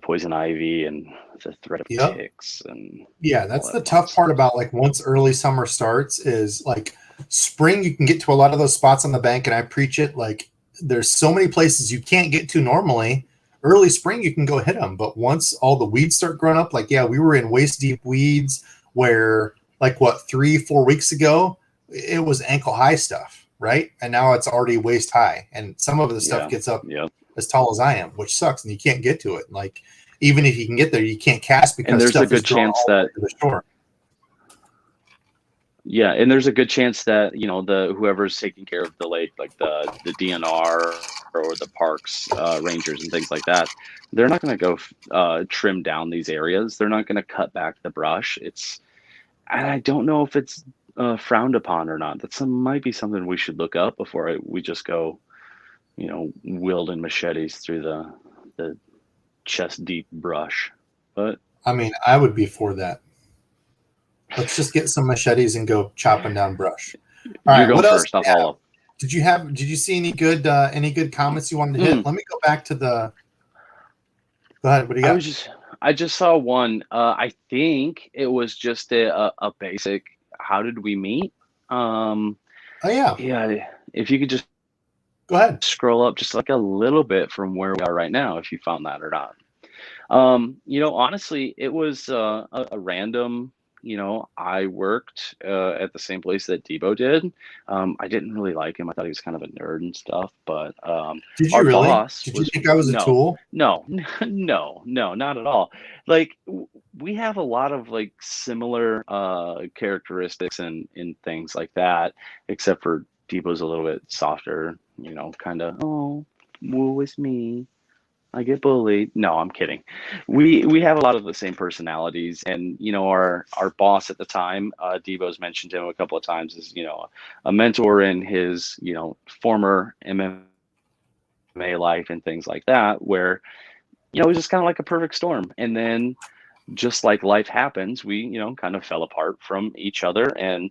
poison ivy and the threat of ticks. And yeah, that's the tough part about like once early summer starts is like spring, you can get to a lot of those spots on the bank, and I preach it. Like, there's so many places you can't get to normally. Early spring, you can go hit them, but once all the weeds start growing up, like, yeah, we were in waist deep weeds where, like, 3-4 weeks ago, it was ankle high stuff, right? And now it's already waist high, and some of the stuff gets up as tall as I am, which sucks, and you can't get to it. Like, even if you can get there, you can't cast because and there's stuff a good chance that the shore. Yeah, and there's a good chance that the whoever's taking care of the lake, like the DNR or the parks rangers and things like that, they're not going to go trim down these areas. They're not going to cut back the brush. And I don't know if it's frowned upon or not. That might be something we should look up before we just go, wielding machetes through the chest deep brush. But I mean, I would be for that. Let's just get some machetes and go chopping down brush. All You're right, going what else first. I'll follow up. did you see any good comments you wanted to hit? Let me go back to the. Go ahead. What do you got? I just saw one. I think it was just a basic. How did we meet? Um, Oh yeah, yeah. If you could just go ahead. scroll up just like a little bit from where we are right now, if you found that or not. Honestly, it was a random. I worked at the same place that Debo did. I didn't really like him. I thought he was kind of a nerd and stuff. But Did you our really? boss Did you was think I was a no, tool? no, no, not at all. Like we have a lot of like similar characteristics and in things like that, except for Debo's a little bit softer. Kind of woe is me. I get bullied. No, I'm kidding. We have a lot of the same personalities, and our boss at the time, DEBO'S mentioned him a couple of times as a mentor in his former MMA life and things like that, where it was just kind of like a perfect storm. And then just like life happens, we kind of fell apart from each other, and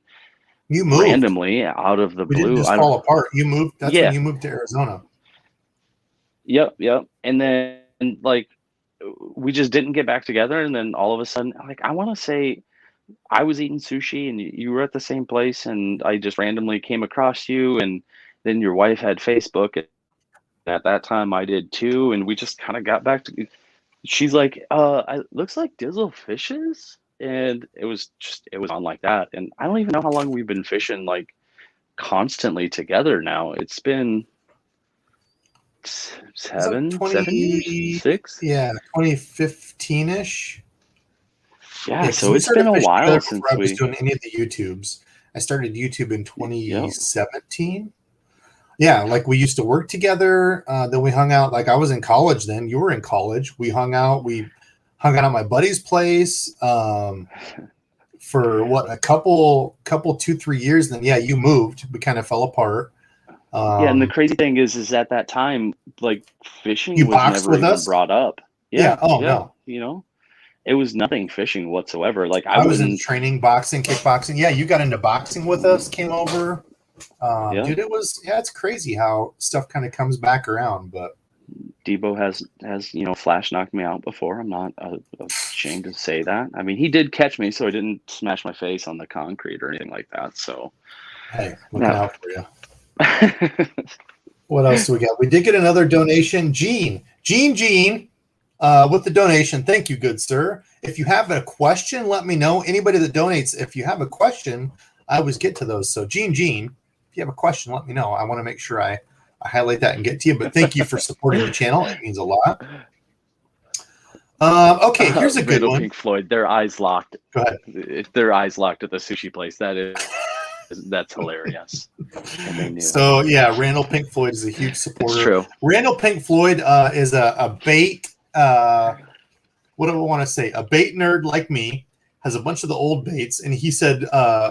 You moved. randomly out of the We didn't blue, just I don't. fall apart. You moved. That's when Yeah, you moved to Arizona. yep. And then like we just didn't get back together, and then all of a sudden, like I want to say I was eating sushi and you were at the same place, and I just randomly came across you, and then your wife had Facebook, and at that time I did too, and we just kind of got back to. She's like, it looks like Dizzle fishes, and it was on like that, and I don't even know how long we've been fishing like constantly together now. It's been It's like 7 years, 20, 6. yeah, 2015-ish. Yeah, Yeah, because so we it's started been a fishing together while before since I was we. doing any of the YouTubes. I started YouTube in Yep. 2017. Yeah, like we used to work together. Then we hung out. Like I was in college then. You were in college. We hung out. We hung out at my buddy's place for what, a couple 2-3 years. Then yeah, you moved. We kind of fell apart. Yeah, and the crazy thing is at that time, like fishing You was boxed never with even us. brought up. Yeah. Yeah, Oh yeah, no. it was nothing fishing whatsoever. Like I I was in wouldn't. training, boxing, kickboxing. Yeah, you got into boxing with us. Came over. Yeah, Dude, it's crazy how stuff kind of comes back around. But Debo has flash knocked me out before. I'm not ashamed to say that. I mean, he did catch me, so I didn't smash my face on the concrete or anything like that. So hey, looking no. out for you. What else do we got? We did get another donation. Gene, with the donation. Thank you, good sir. If you have a question, let me know. Anybody that donates, if you have a question, I always get to those. So Gene, if you have a question, let me know. I want to make sure I highlight that and get to you. But thank you for supporting the channel. It means a lot. Okay, here's a good Randall one. Pink Floyd, their eyes locked. Go ahead. If their eyes locked at the sushi place, that's hilarious. And they knew. So yeah, Randall Pink Floyd is a huge supporter. It's true. Randall Pink Floyd is a bait. What do I want to say? A bait nerd like me, has a bunch of the old baits, and he said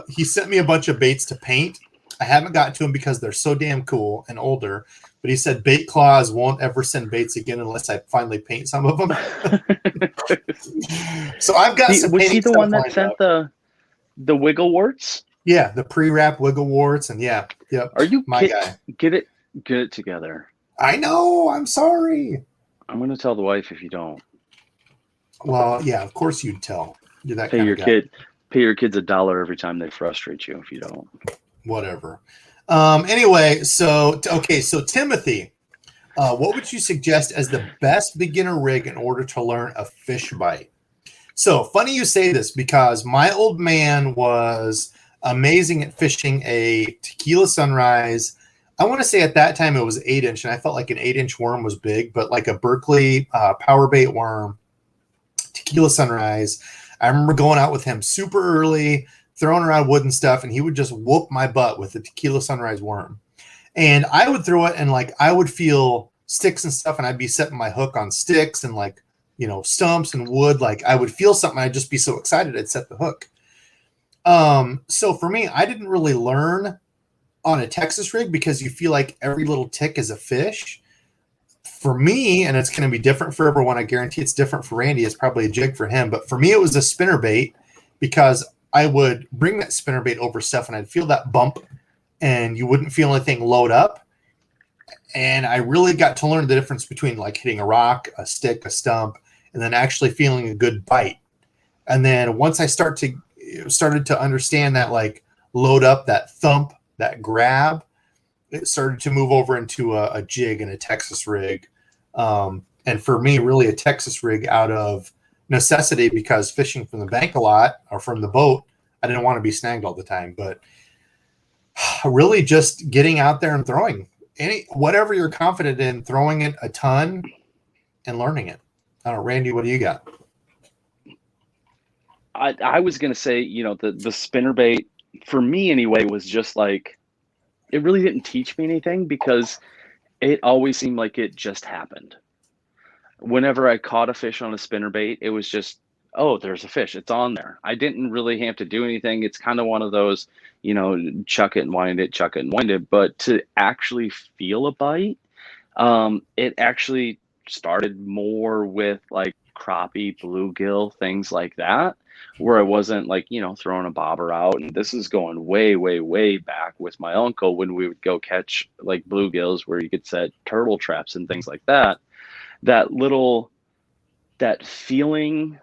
he sent me a bunch of baits to paint. I haven't got to them because they're so damn cool and older. But he said Bait Claws won't ever send baits again unless I finally paint some of them. So I've got some. Was he the one that lined sent up. the wiggle warts? Yeah, the pre-wrap wiggle warts, and yeah, yep. Are you my guy? Get it together. I know. I'm sorry. I'm gonna tell the wife if you don't. Well, yeah, of course you'd tell. You're that Pay kind your of guy. kid. Pay your kids $1 every time they frustrate you if you don't. Whatever. Anyway, so Timothy, what would you suggest as the best beginner rig in order to learn a fish bite? So funny you say this because my old man was amazing at fishing a tequila sunrise. I want to say at that time it was 8-inch, and I felt like an 8-inch worm was big, but like a Berkeley power bait worm, tequila sunrise. I remember going out with him super early, throwing around wood and stuff, and he would just whoop my butt with the tequila sunrise worm. And I would throw it, and like I would feel sticks and stuff, and I'd be setting my hook on sticks and like, stumps and wood. Like I would feel something, I'd just be so excited I'd set the hook. So for me, I didn't really learn on a Texas rig because you feel like every little tick is a fish. For me, and it's going to be different for everyone, I guarantee it's different for Randy. It's probably a jig for him. But for me, it was a spinner bait because I would bring that spinner bait over stuff and I'd feel that bump and you wouldn't feel anything load up. And I really got to learn the difference between like hitting a rock, a stick, a stump, and then actually feeling a good bite. And then once I started to understand that, like, load up, that thump, that grab, it started to move over into a jig and a Texas rig. And for me, really a Texas rig out of necessity, because fishing from the bank a lot or from the boat, I didn't want to be snagged all the time. But really just getting out there and throwing whatever you're confident in, throwing it a ton and learning it. I don't know, Randy, what do you got? I was gonna say, the spinnerbait for me anyway was just like, it really didn't teach me anything, because it always seemed like it just happened. Whenever I caught a fish on a spinnerbait, it was just, oh, there's a fish, it's on there. I didn't really have to do anything. It's kind of one of those, chuck it and wind it, chuck it and wind it. But to actually feel a bite, it actually started more with like crappie, bluegill, things like that, where I wasn't like, throwing a bobber out. And this is going way, way, way back with my uncle, when we would go catch like bluegills, where you could set turtle traps and things like that. That feeling,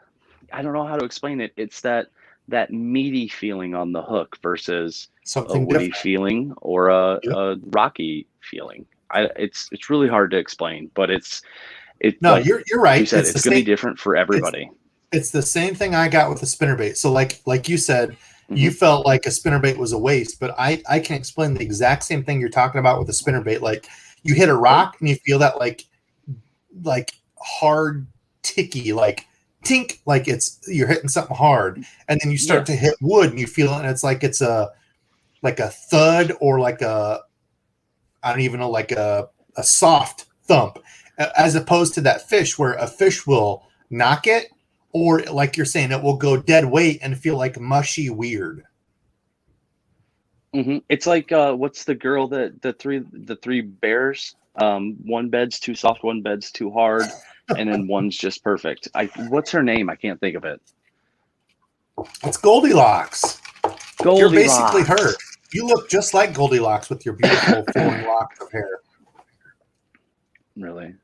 I don't know how to explain it. It's that meaty feeling on the hook versus Something a woody different. feeling or a rocky feeling. It's really hard to explain, but it's No, like you're right. you said, it's going to be different for everybody. It's the same thing I got with the spinnerbait. So like you said, you felt like a spinnerbait was a waste, but I can explain the exact same thing you're talking about with a spinnerbait. Like, you hit a rock and you feel that like hard ticky, like tink, like you're hitting something hard, and then you start to hit wood and you feel it, and it's a thud, or like I don't even know, like a soft thump, as opposed to that fish where a fish will knock it, or like you're saying, it will go dead weight and feel like mushy weird. It's like what's the girl that the three bears? One bed's too soft, one bed's too hard, and then one's just perfect. What's her name? I can't think of it. It's Goldilocks. Goldilocks. You're basically her. You look just like Goldilocks with your beautiful flowing locks of hair. Really?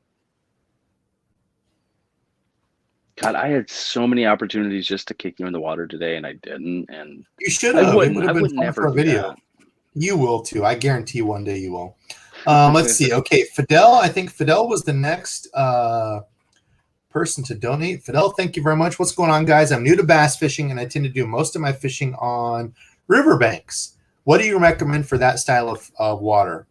God, I had so many opportunities just to kick you in the water today, and I didn't. And you should have. It would have been fun never for a video. That. You will too. I guarantee one day you will. Let's see. Okay, Fidel. I think Fidel was the next person to donate. Fidel, thank you very much. What's going on, guys? I'm new to bass fishing, and I tend to do most of my fishing on riverbanks. What do you recommend for that style of water?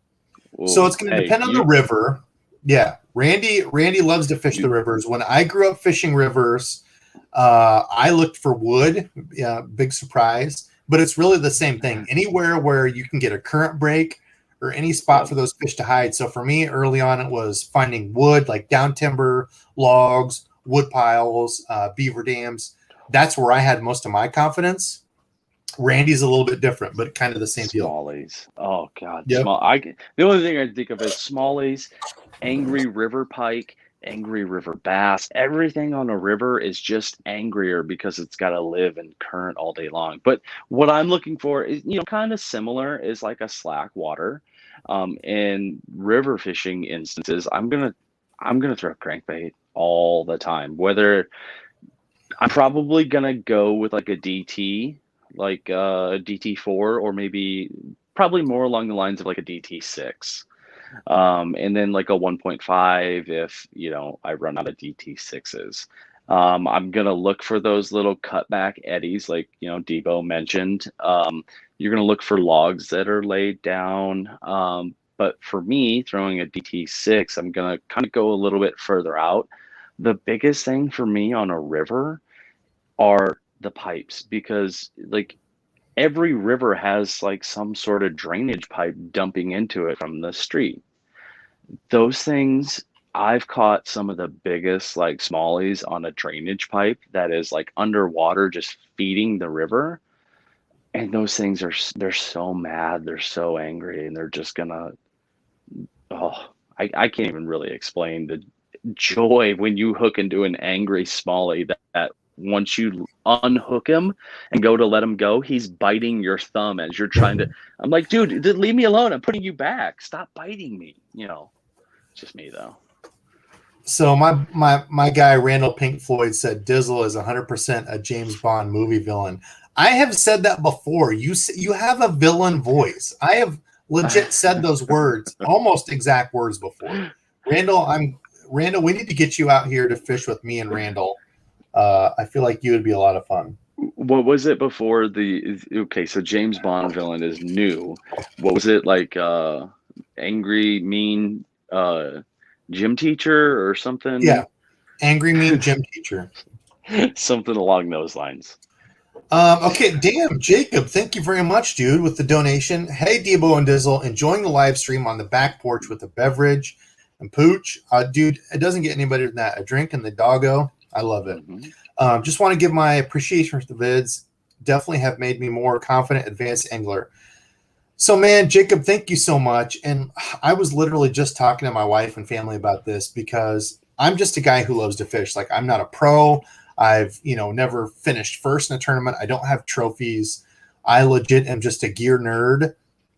Ooh, so it's going to depend on the river. Yeah, Randy loves to fish the rivers. When I grew up fishing rivers, I looked for wood. Yeah, big surprise. But it's really the same thing. Anywhere where you can get a current break, or any spot for those fish to hide. So for me, early on, it was finding wood, like down timber, logs, wood piles, beaver dams. That's where I had most of my confidence. Randy's a little bit different, but kind of the same deal. Smallies. Oh God. Yep. The only thing I think of is smallies, angry river pike, angry river bass. Everything on a river is just angrier because it's got to live in current all day long. But what I'm looking for is, kind of similar, is like a slack water. In river fishing instances, I'm gonna throw crankbait all the time. Whether I'm probably gonna go with like a DT, like a DT4, or probably more along the lines of like a DT6. And then like a 1.5 if I run out of DT6s. I'm gonna look for those little cutback eddies, like Debo mentioned. You're gonna look for logs that are laid down. But for me, throwing a DT6, I'm gonna kind of go a little bit further out. The biggest thing for me on a river are the pipes, because like every river has like some sort of drainage pipe dumping into it from the street. Those things, I've caught some of the biggest like smallies on a drainage pipe that is like underwater, just feeding the river. And those things they're so mad, they're so angry, and they're just gonna, I can't even really explain the joy when you hook into an angry smallie that once you unhook him and go to let him go, he's biting your thumb as you're trying to. I'm like, dude, leave me alone. I'm putting you back. Stop biting me. You know, it's just me though. So my guy Randall Pink Floyd said Dizzle is 100% a James Bond movie villain. I have said that before. You have a villain voice. I have legit said those words, almost exact words before. Randall, we need to get you out here to fish with me and Randall. I feel like you would be a lot of fun. What was it before okay, so James Bond villain is new. What was it like angry, mean gym teacher or something? Yeah. Angry, mean gym teacher. Something along those lines. Okay, damn, Jacob, thank you very much, dude, with the donation. Hey, Debo and Dizzle, enjoying the live stream on the back porch with a beverage and pooch. Dude, it doesn't get any better than that. A drink and the doggo. I love it. Mm-hmm. Just want to give my appreciation for the vids. Definitely have made me more confident, advanced angler. So, man, Jacob, thank you so much. And I was literally just talking to my wife and family about this because I'm just a guy who loves to fish. Like, I'm not a pro. I've, never finished first in a tournament. I don't have trophies. I legit am just a gear nerd.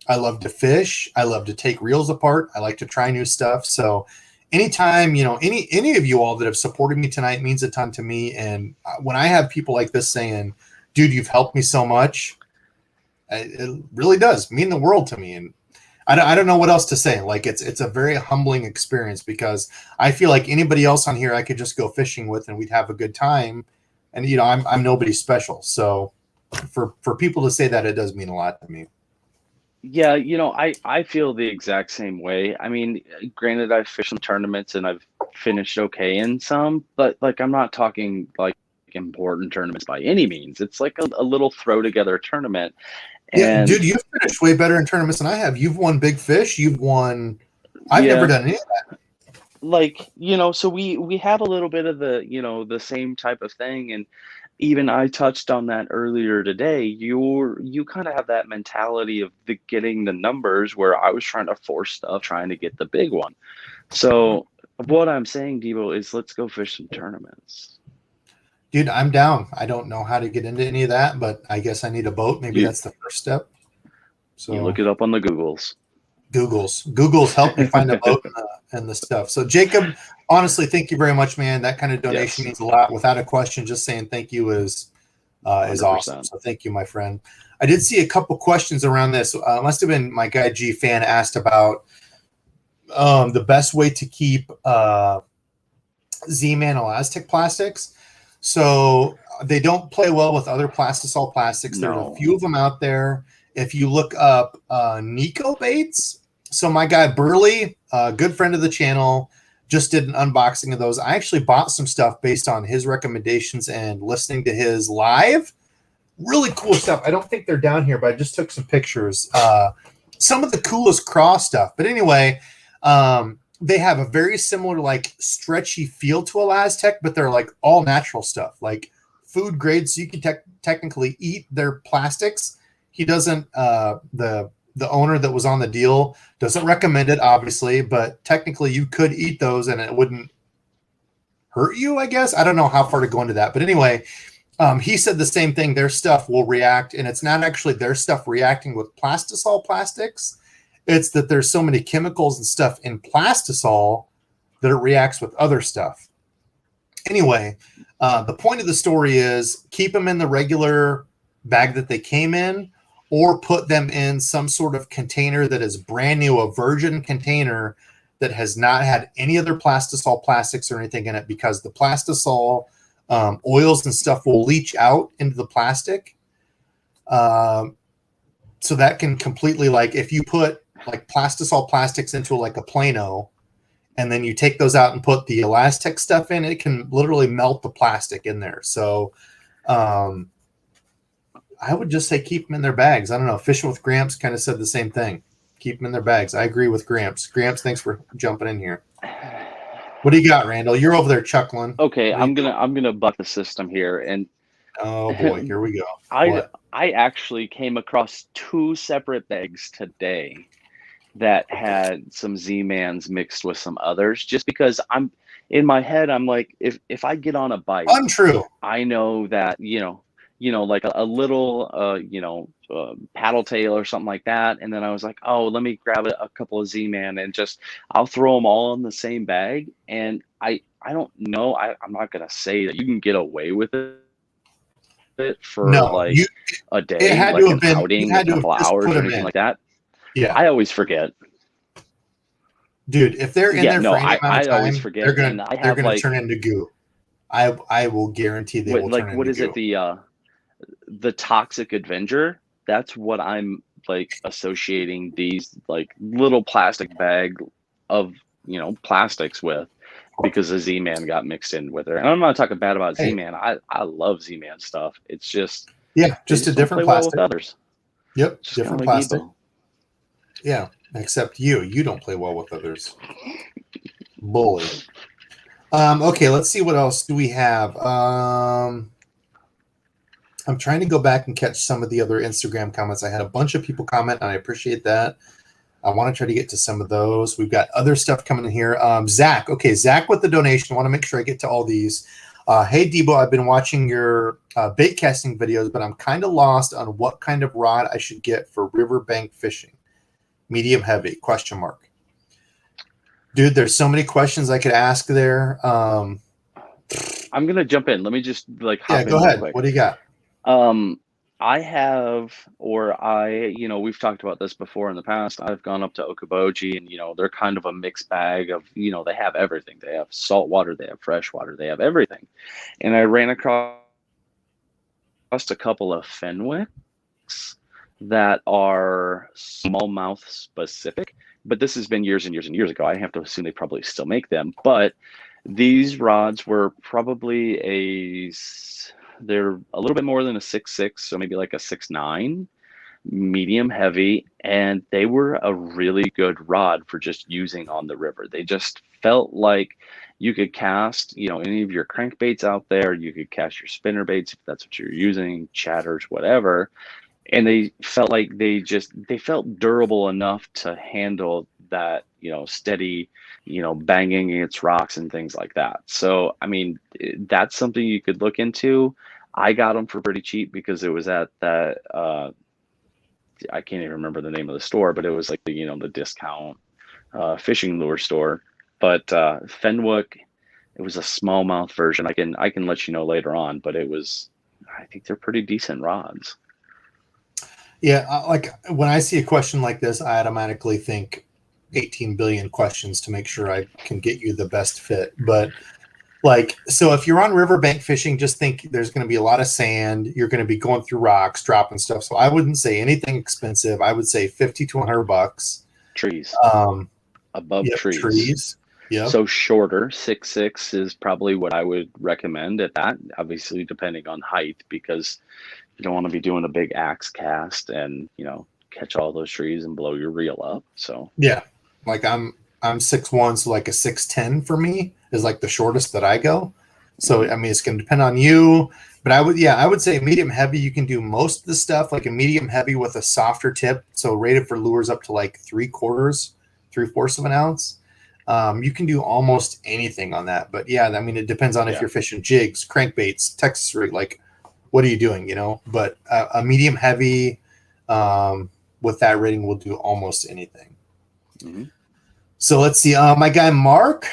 I love to fish. I love to take reels apart. I like to try new stuff. So anytime, any of you all that have supported me tonight means a ton to me. And when I have people like this saying, dude, you've helped me so much, it really does mean the world to me. And I don't know what else to say. Like it's a very humbling experience because I feel like anybody else on here I could just go fishing with and we'd have a good time. And I'm nobody special. So for people to say that, it does mean a lot to me. Yeah, I feel the exact same way. I mean, granted, I've fished in tournaments and I've finished okay in some, but like I'm not talking like important tournaments by any means. It's like a little throw together tournament. Yeah, dude, you've finished way better in tournaments than I have. You've won big fish. You've won. I've never done any of that. Like, so we have a little bit of the same type of thing. And even I touched on that earlier today. You kind of have that mentality of getting the numbers where I was trying to force stuff, trying to get the big one. So what I'm saying, Debo, is let's go fish some tournaments. Dude, I'm down. I don't know how to get into any of that, but I guess I need a boat. Maybe that's the first step. So you look it up on the Googles. Google's helped me find a boat and the stuff. So Jacob, honestly, thank you very much, man. That kind of donation means a lot. Without a question, just saying thank you is awesome. So thank you, my friend. I did see a couple questions around this. Must have been my guy G fan asked about the best way to keep Z-Man Elastic plastics. So they don't play well with other plastisol plastics. No. There's a few of them out there. If you look up Nico baits, so my guy Burley, a good friend of the channel, just did an unboxing of those. I actually bought some stuff based on his recommendations and listening to his live. Really cool stuff. I don't think they're down here, but I just took some pictures. Some of the coolest craw stuff. But anyway, they have a very similar, like, stretchy feel to Elastec, but they're like all natural stuff, like food grade. So you can technically eat their plastics. He doesn't, the owner that was on the deal doesn't recommend it, obviously, but technically you could eat those and it wouldn't hurt you, I guess. I don't know how far to go into that. But anyway, he said the same thing. Their stuff will react, and it's not actually their stuff reacting with plastisol plastics. It's that there's so many chemicals and stuff in plastisol that it reacts with other stuff. Anyway, the point of the story is keep them in the regular bag that they came in, or put them in some sort of container that is brand new, a virgin container that has not had any other plastisol plastics or anything in it, because the plastisol oils and stuff will leach out into the plastic. So that can completely, like, if you put like plastisol plastics into like a Plano and then you take those out and put the Elastec stuff in, it can literally melt the plastic in there. So I would just say keep them in their bags. I don't know. Fishing with Gramps kind of said the same thing. Keep them in their bags. I agree with Gramps. Gramps, thanks for jumping in here. What do you got, Randall? You're over there chuckling. Okay, I'm gonna buck the system here, and oh boy, here we go. I actually came across two separate bags today that had some Z-Mans mixed with some others, just because in my head, I'm like, if I get on a bike, Untrue. I know that, like a little, paddle tail or something like that. And then I was like, oh, let me grab a couple of Z-Man and I'll throw them all in the same bag. And I don't know. I'm not going to say that you can get away with it for No, like a it day, had like to an have been, you outing, a had to have couple just hours put or them anything in. like that. Yeah. I always forget. Dude, if they're in Yeah, there no, for any amount I of always time, forget. And I they're have gonna like, turn into goo. I will guarantee they will turn what into is it? goo. The Toxic Avenger. That's what I'm like associating these like little plastic bag of, plastics with, because the Z-Man got mixed in with her. And I'm not talking bad about Hey, Z-Man. I love Z-Man stuff. It's just, yeah, they just a just don't different play well with plastic. others. Yep, Just kind of different like plastic. Ebo. Yeah, except you don't play well with others. Bully. Okay, let's see what else do we have. I'm trying to go back and catch some of the other Instagram comments. I had a bunch of people comment, and I appreciate that. I want to try to get to some of those. We've got other stuff coming in here. Zach. Okay, Zach with the donation. I want to make sure I get to all these. Hey, Debo, I've been watching your bait casting videos, but I'm kind of lost on what kind of rod I should get for riverbank fishing. Medium heavy, question mark. Dude, there's so many questions I could ask there. I'm going to jump in. Let me just like hop in Go real ahead. quick. What do you got? I have, we've talked about this before in the past. I've gone up to Okoboji and, they're kind of a mixed bag of, they have everything. They have salt water, they have fresh water, they have everything. And I ran across a couple of Fenwicks that are smallmouth specific, but this has been years and years and years ago. I have to assume they probably still make them, but these rods were probably they're a little bit more than a 6'6", so maybe like a 6'9", medium heavy, and they were a really good rod for just using on the river. They just felt like you could cast, any of your crankbaits out there. You could cast your spinner baits if that's what you're using, chatters, whatever. And they felt like they felt durable enough to handle that, steady, banging against rocks and things like that. So, I mean, that's something you could look into. I got them for pretty cheap because it was at that, I can't even remember the name of the store, but it was like the discount fishing lure store. But Fenwick, it was a smallmouth version. I can let you know later on, but I think they're pretty decent rods. Yeah, like when I see a question like this, I automatically think 18 billion questions to make sure I can get you the best fit. But so if you're on riverbank fishing, just think there's going to be a lot of sand. You're going to be going through rocks, dropping stuff. So I wouldn't say anything expensive. I would say $50 to $100. Trees. Above Yep, trees. Yeah. So shorter, 6'6" is probably what I would recommend at that. Obviously, depending on height, because you don't want to be doing a big axe cast and catch all those trees and blow your reel up. So yeah, like I'm 6'1", so like a 6'10" for me is like the shortest that I go. So I mean, it's going to depend on you, but I would say medium heavy. You can do most of the stuff like a medium heavy with a softer tip. So rated for lures up to like 3/4 of an ounce. You can do almost anything on that. But yeah, I mean, it depends on if you're fishing jigs, crankbaits, Texas rig, like what are you doing, But a medium heavy with that rating will do almost anything. Mm-hmm. So let's see. My guy Mark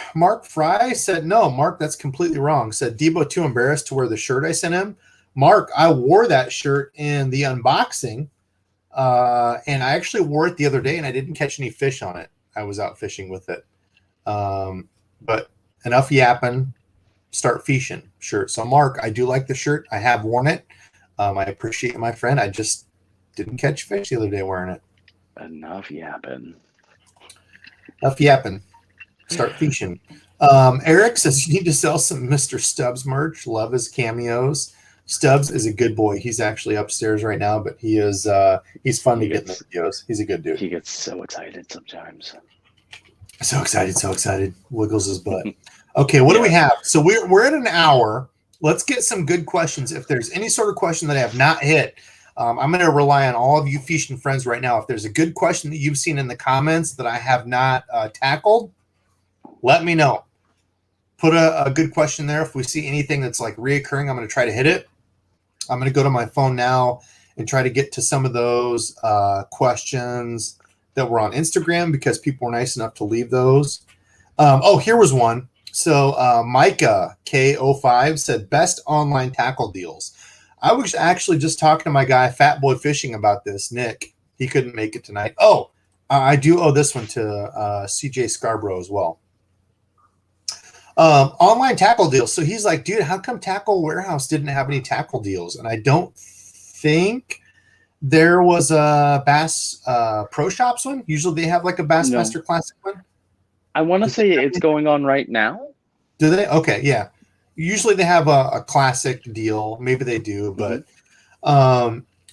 Fry said, no, Mark, that's completely wrong. Said, Debo too embarrassed to wear the shirt I sent him. Mark, I wore that shirt in the unboxing, and I actually wore it the other day, and I didn't catch any fish on it. I was out fishing with it. But enough yapping. Start fishing. Sure. So, Mark, I do like the shirt. I have worn it. I appreciate it, my friend. I just didn't catch fish the other day wearing it. Enough yapping. Start fishing. Eric says you need to sell some Mr. Stubbs merch. Love his cameos. Stubbs is a good boy. He's actually upstairs right now, but he's fun to get in the videos. He's a good dude. He gets so excited sometimes. So excited. Wiggles his butt. Okay, what do we have? So we're at an hour. Let's get some good questions. If there's any sort of question that I have not hit, I'm going to rely on all of you fishing friends right now. If there's a good question that you've seen in the comments that I have not tackled, let me know. put a good question there. If we see anything that's like reoccurring, I'm going to try to hit it. I'm going to go to my phone now and try to get to some of those questions that were on Instagram because people were nice enough to leave those. Here was one. So Micah K05 said best online tackle deals. I was actually just talking to my guy Fat Boy Fishing about this. Nick, he couldn't make it tonight. I do owe this one to CJ Scarborough as well. Online tackle deals. So he's like, dude, how come Tackle Warehouse didn't have any tackle deals? And I don't think there was a Bass Pro Shops one. Usually they have like a Bassmaster Classic one. I want to say it's going on right now. Do they? Okay, yeah. Usually they have a classic deal. Maybe they do, but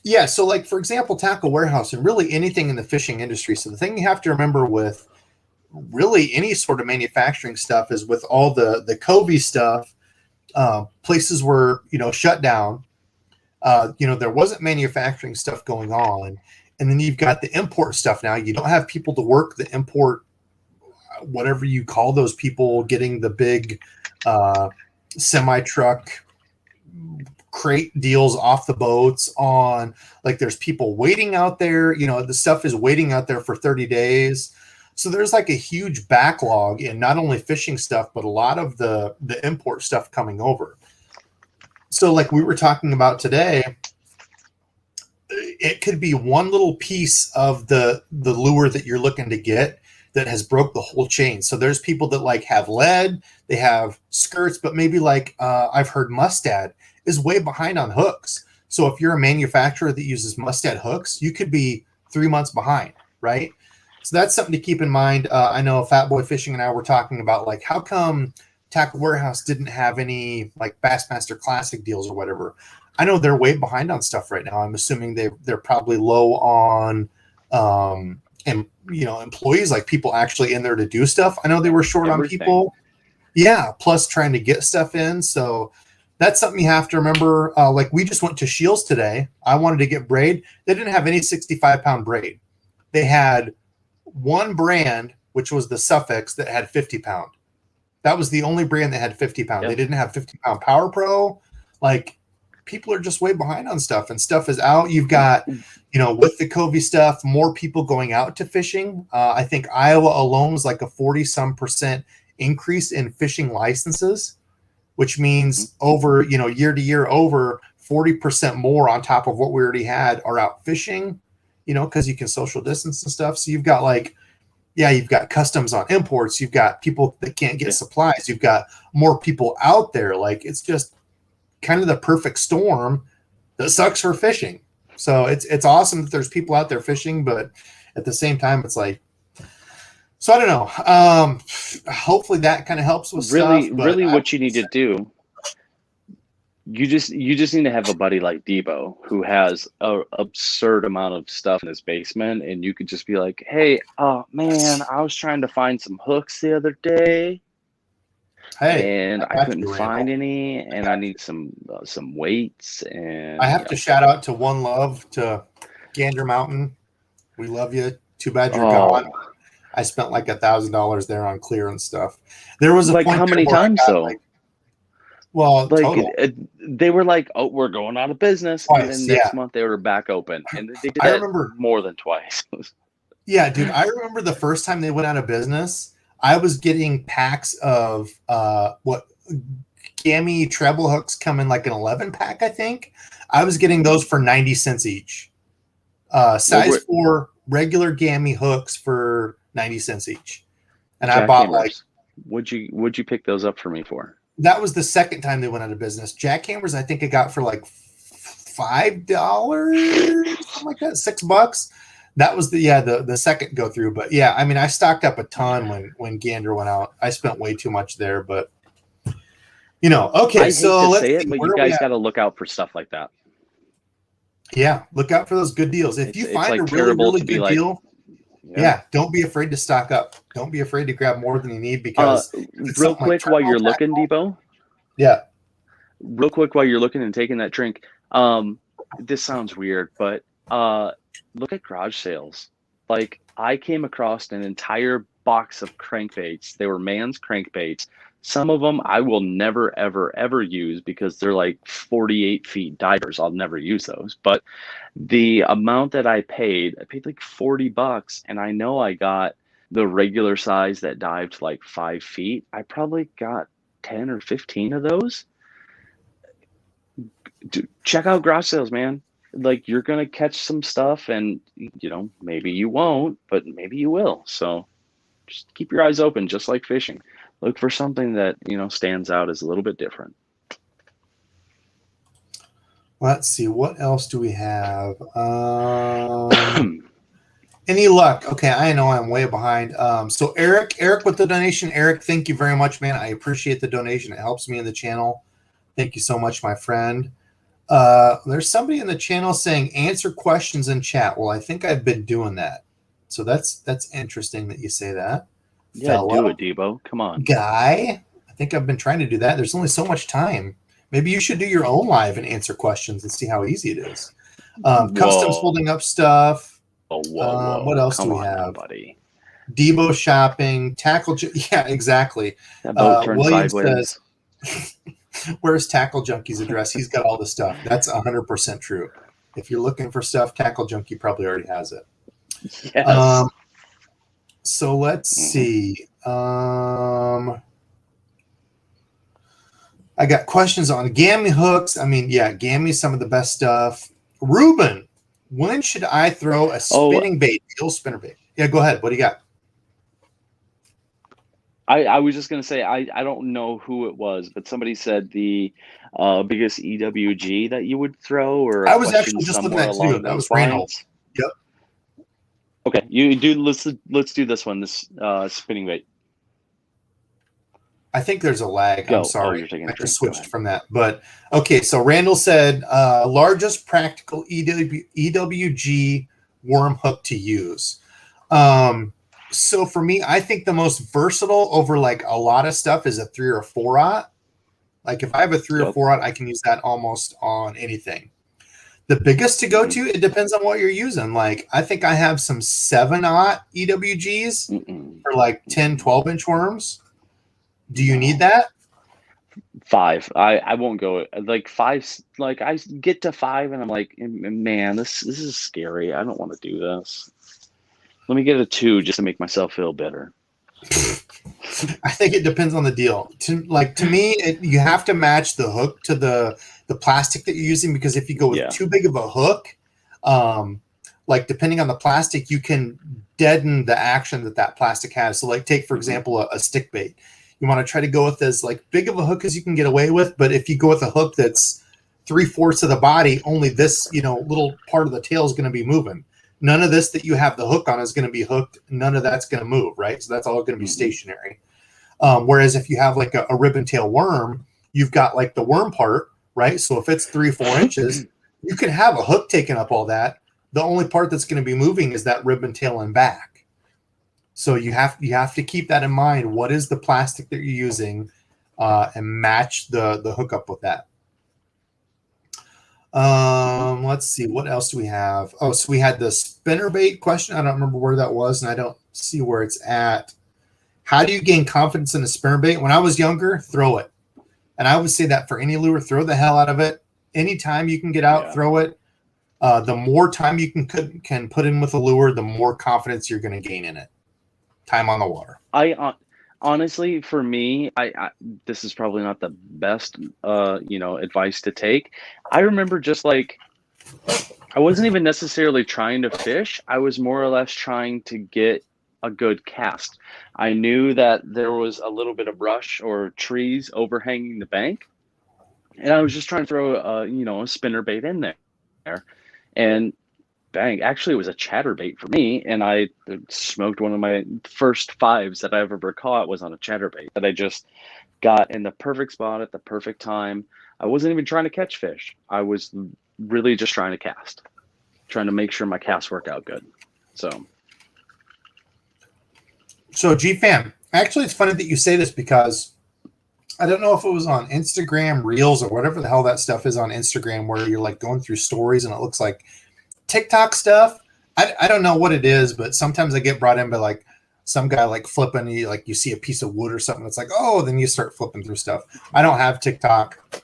yeah. So like, for example, Tackle Warehouse and really anything in the fishing industry. So the thing you have to remember with really any sort of manufacturing stuff is with all the COVID stuff, places were, shut down. There wasn't manufacturing stuff going on. And then you've got the import stuff now. You don't have people to work the import, whatever you call those people, getting the big semi-truck crate deals off the boats on, like there's people waiting out there, the stuff is waiting out there for 30 days. So there's like a huge backlog in not only fishing stuff, but a lot of the import stuff coming over. So like we were talking about today, it could be one little piece of the lure that you're looking to get that has broke the whole chain. So there's people that like have lead, they have skirts, but maybe like I've heard Mustad is way behind on hooks. So if you're a manufacturer that uses Mustad hooks, you could be 3 months behind, right? So that's something to keep in mind. I know Fat Boy Fishing and I were talking about like, how come Tackle Warehouse didn't have any like Bassmaster Classic deals or whatever? I know they're way behind on stuff right now. I'm assuming they're probably low on employees, like people actually in there to do stuff. I know they were short on people. Yeah, plus trying to get stuff in. So that's something you have to remember. Like we just went to Shields today. I wanted to get braid. They didn't have any 65-pound braid. They had one brand, which was the Suffix, that had 50-pound. That was the only brand that had 50-pound. Yep. They didn't have 50-pound Power Pro. Like people are just way behind on stuff, and stuff is out. You've got, with the COVID stuff, more people going out to fishing. I think Iowa alone was like a 40-some% increase in fishing licenses, which means over, year to year, over 40% more on top of what we already had are out fishing, because you can social distance and stuff. So you've got you've got customs on imports. You've got people that can't get supplies. You've got more people out there. Like it's just kind of the perfect storm that sucks for fishing. So it's awesome that there's people out there fishing, but at the same time, it's like, so I don't know. Hopefully that kind of helps with stuff. Really what you need to do, you just need to have a buddy like Debo who has an absurd amount of stuff in his basement, and you could just be like, hey, man, I was trying to find some hooks the other day. And I couldn't find any, and I need some weights. And I have to shout out to One Love, to Gander Mountain. We love you. Too bad you're gone. I spent like $1,000 there on clearance stuff. There was a like point how many times though? Total. They were like, "Oh, we're going out of business," twice, and then next month they were back open, and they did that more than twice. Yeah, dude, I remember the first time they went out of business. I was getting packs of Gammy treble hooks come in like an 11-pack, I think. I was getting those for 90 cents each. Size 4 regular Gammy hooks for 90 cents each. And I bought would you pick those up for me for? That was the second time they went out of business. Jackhammers, I think I got for like $5, something like that, $6. That was the second go through. But yeah, I mean, I stocked up a ton when Gander went out. I spent way too much there, but okay. So let's say it, but you guys got to look out for stuff like that. Yeah, look out for those good deals. If you find a really good deal, don't be afraid to stock up. Don't be afraid to grab more than you need, because real quick while you're looking, Debo. Yeah. Real quick while you're looking and taking that drink. This sounds weird, but look at garage sales. Like I came across an entire box of crankbaits. They were man's crankbaits Some of them I will never, ever, ever use because they're like 48 feet divers. I'll never use those. But the amount that I paid like $40, and I know I got the regular size that dived like 5 feet. I probably got 10 or 15 of those. Dude, check out garage sales, man. Like you're gonna catch some stuff, and maybe you won't, but maybe you will. So just keep your eyes open, just like fishing. Look for something that stands out as a little bit different. Let's see, what else do we have? Any luck? Okay, I know I'm way behind. So Eric with the donation. Eric, thank you very much, man. I appreciate the donation. It helps me in the channel. Thank you so much, my friend. There's somebody in the channel saying answer questions in chat. Well, I think I've been doing that. So that's interesting that you say that. Yeah, fella, do it, Debo. Come on. Guy, I think I've been trying to do that. There's only so much time. Maybe you should do your own live and answer questions and see how easy it is. Customs holding up stuff. Whoa. What else do we have? Buddy. Debo shopping, tackle. Yeah, exactly. That boat turned William sideways. Says, where's Tackle Junkie's address? He's got all the stuff. That's 100% true. If you're looking for stuff, Tackle Junkie probably already has it. Yes. So let's see. I got questions on gammy hooks. I mean, yeah, gammy's some of the best stuff. Ruben, when should I throw a spinning bait, eel spinner bait? Yeah, go ahead. What do you got? I was just going to say, I don't know who it was, but somebody said the biggest EWG that you would throw, or I was actually just looking at too. That was Reynolds. Yep. Okay, you do. Let's do this one. This spinning bait. I think there's a lag. I'm sorry. I just switched from that. But okay, so Randall said largest practical EWG worm hook to use. So for me, I think the most versatile over like a lot of stuff is a 3 or 4/0. Like if I have a 3 or 4/0, I can use that almost on anything. The biggest to go to, it depends on what you're using. Like I think I have some 7/0 EWGs for like 10, 12-inch worms. Do you need that? 5. I won't go like 5. Like I get to 5 and I'm like, man, this is scary. I don't want to do this. Let me get a 2 just to make myself feel better. I think it depends on the deal. To me, you have to match the hook to the plastic that you're using, because if you go with too big of a hook, like depending on the plastic, you can deaden the action that plastic has. So like take, for example, a stick bait. You want to try to go with as like big of a hook as you can get away with. But if you go with a hook that's 3/4 of the body, only this, little part of the tail is going to be moving. None of this that you have the hook on is going to be hooked. None of that's going to move, right? So that's all going to be stationary. Whereas if you have like a ribbon tail worm, you've got like the worm part, right? So if it's 3 or 4 inches, you can have a hook taking up all that. The only part that's going to be moving is that ribbon tail and back. So you have to keep that in mind. What is the plastic that you're using, and match the hookup with that. Let's see, what else do we have? Oh, so we had the spinnerbait question. I don't remember where that was, and I don't see where it's at. How do you gain confidence in a spinnerbait? When I was younger, throw it. And I would say that for any lure, throw the hell out of it. Anytime you can get out, throw it. The more time you can put in with a lure, the more confidence you're going to gain in it. Time on the water. Honestly, for me, I this is probably not the best, advice to take. I remember just like, I wasn't even necessarily trying to fish. I was more or less trying to get a good cast. I knew that there was a little bit of brush or trees overhanging the bank, and I was just trying to throw a spinnerbait in there, and bang, actually it was a chatterbait for me, and I smoked one of my first 5s that I ever caught was on a chatterbait that I just got in the perfect spot at the perfect time. I wasn't even trying to catch fish. I was really just trying to cast, trying to make sure my casts work out good. So GFam, actually it's funny that you say this, because I don't know if it was on Instagram Reels or whatever the hell that stuff is on Instagram, where you're like going through stories and it looks like TikTok stuff. I don't know what it is, but sometimes I get brought in by like, some guy like flipping, you see a piece of wood or something. It's like, oh, then you start flipping through stuff. I don't have TikTok,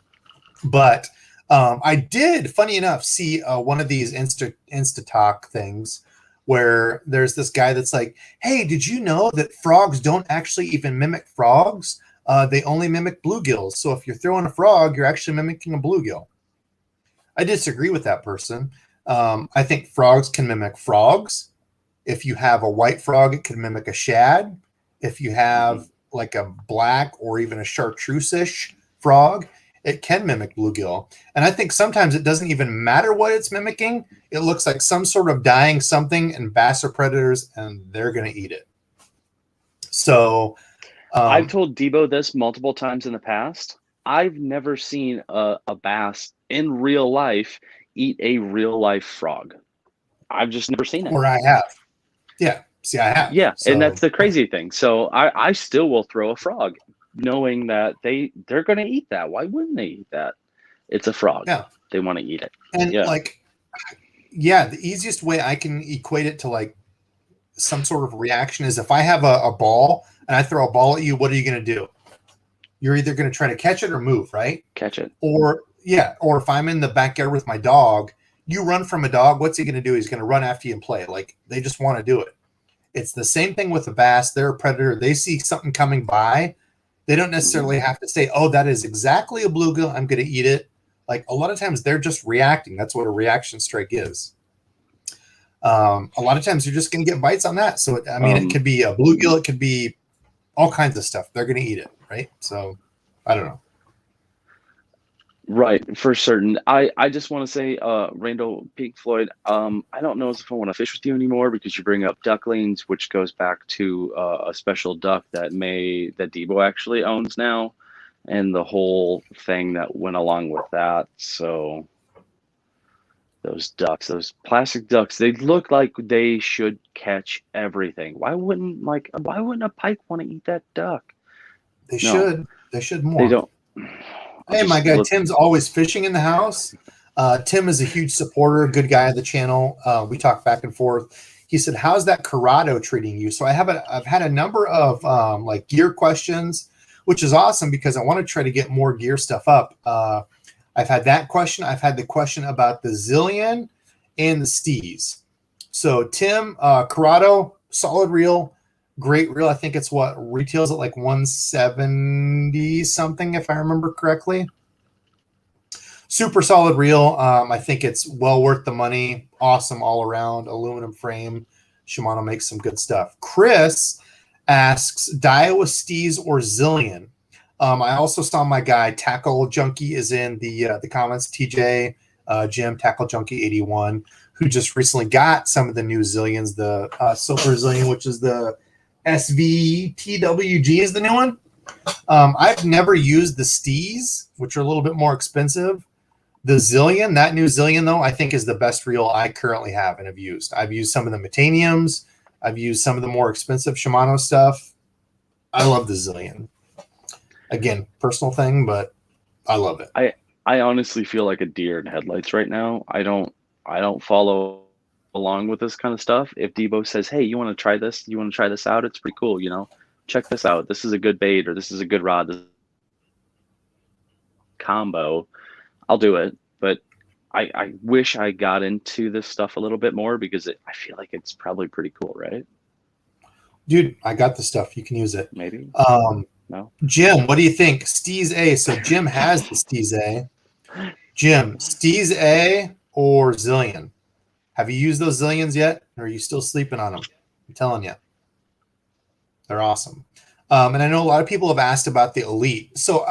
but I did, funny enough, see one of these Insta Talk things where there's this guy that's like, hey, did you know that frogs don't actually even mimic frogs? They only mimic bluegills. So if you're throwing a frog, you're actually mimicking a bluegill. I disagree with that person. I think frogs can mimic frogs. If you have a white frog, it can mimic a shad. If you have like a black or even a chartreuse-ish frog, it can mimic bluegill. And I think sometimes it doesn't even matter what it's mimicking. It looks like some sort of dying something, and bass are predators, and they're going to eat it. So I've told Debo this multiple times in the past. I've never seen a bass in real life eat a real life frog. I've just never seen it. Or I have. Yeah. See, I have. Yeah, so, and that's the crazy thing. So I still will throw a frog, knowing that they're going to eat that. Why wouldn't they eat that? It's a frog. Yeah. They want to eat it. And yeah. The easiest way I can equate it to like some sort of reaction is if I have a ball and I throw a ball at you, what are you going to do? You're either going to try to catch it or move, right? Catch it. Or if I'm in the backyard with my dog, you run from a dog, what's he going to do? He's going to run after you and play. Like, they just want to do it. It's the same thing with a bass. They're a predator. They see something coming by. They don't necessarily have to say, oh, that is exactly a bluegill, I'm going to eat it. Like, a lot of times they're just reacting. That's what a reaction strike is. A lot of times you're just going to get bites on that. So, it could be a bluegill. It could be all kinds of stuff. They're going to eat it, right? So, I don't know. Right, for certain. I just want to say, Randall Pink Floyd, I don't know if I want to fish with you anymore because you bring up ducklings, which goes back to a special duck that Debo actually owns now, and the whole thing that went along with that. So those ducks, those plastic ducks, they look like they should catch everything. Why wouldn't a pike want to eat that duck? They should more. They don't. Hey, my guy Tim's always fishing in the house. Tim is a huge supporter, good guy of the channel. We talk back and forth. He said, "How's that Corrado treating you?" So I've had a number of like gear questions, which is awesome because I want to try to get more gear stuff up. I've had that question. I've had the question about the Zillion and the Steez. So Tim, Corrado, solid reel. Great reel. I think it's what retails at like 170 something, if I remember correctly. Super solid reel. I think it's well worth the money. Awesome all around. Aluminum frame. Shimano makes some good stuff. Chris asks, Daiwa, Steez, or Zillion? I also saw my guy Tackle Junkie is in the comments. TJ, Jim, Tackle Junkie 81, who just recently got some of the new Zillions. The Silver Zillion, which is the SVTWG is the new one. I've never used the Steez, which are a little bit more expensive. The Zillion, that new Zillion, though, I think is the best reel I currently have and have used. I've used some of the Metaniums. I've used some of the more expensive Shimano stuff. I love the Zillion. Again, personal thing, but I love it. I honestly feel like a deer in headlights right now. I don't follow along with this kind of stuff. If Debo says, hey, you want to try this? You want to try this out? It's pretty cool, check this out. This is a good bait, or this is a good rod. This combo, I'll do it. But I wish I got into this stuff a little bit more because I feel like it's probably pretty cool, right? Dude, I got the stuff. You can use it. Maybe. No. Jim, what do you think? Steez A. So Jim has the Steez A. Jim, Steez A or Zillion? Have you used those Zillions yet? Or are you still sleeping on them? I'm telling you. They're awesome. And I know a lot of people have asked about the Elite. So,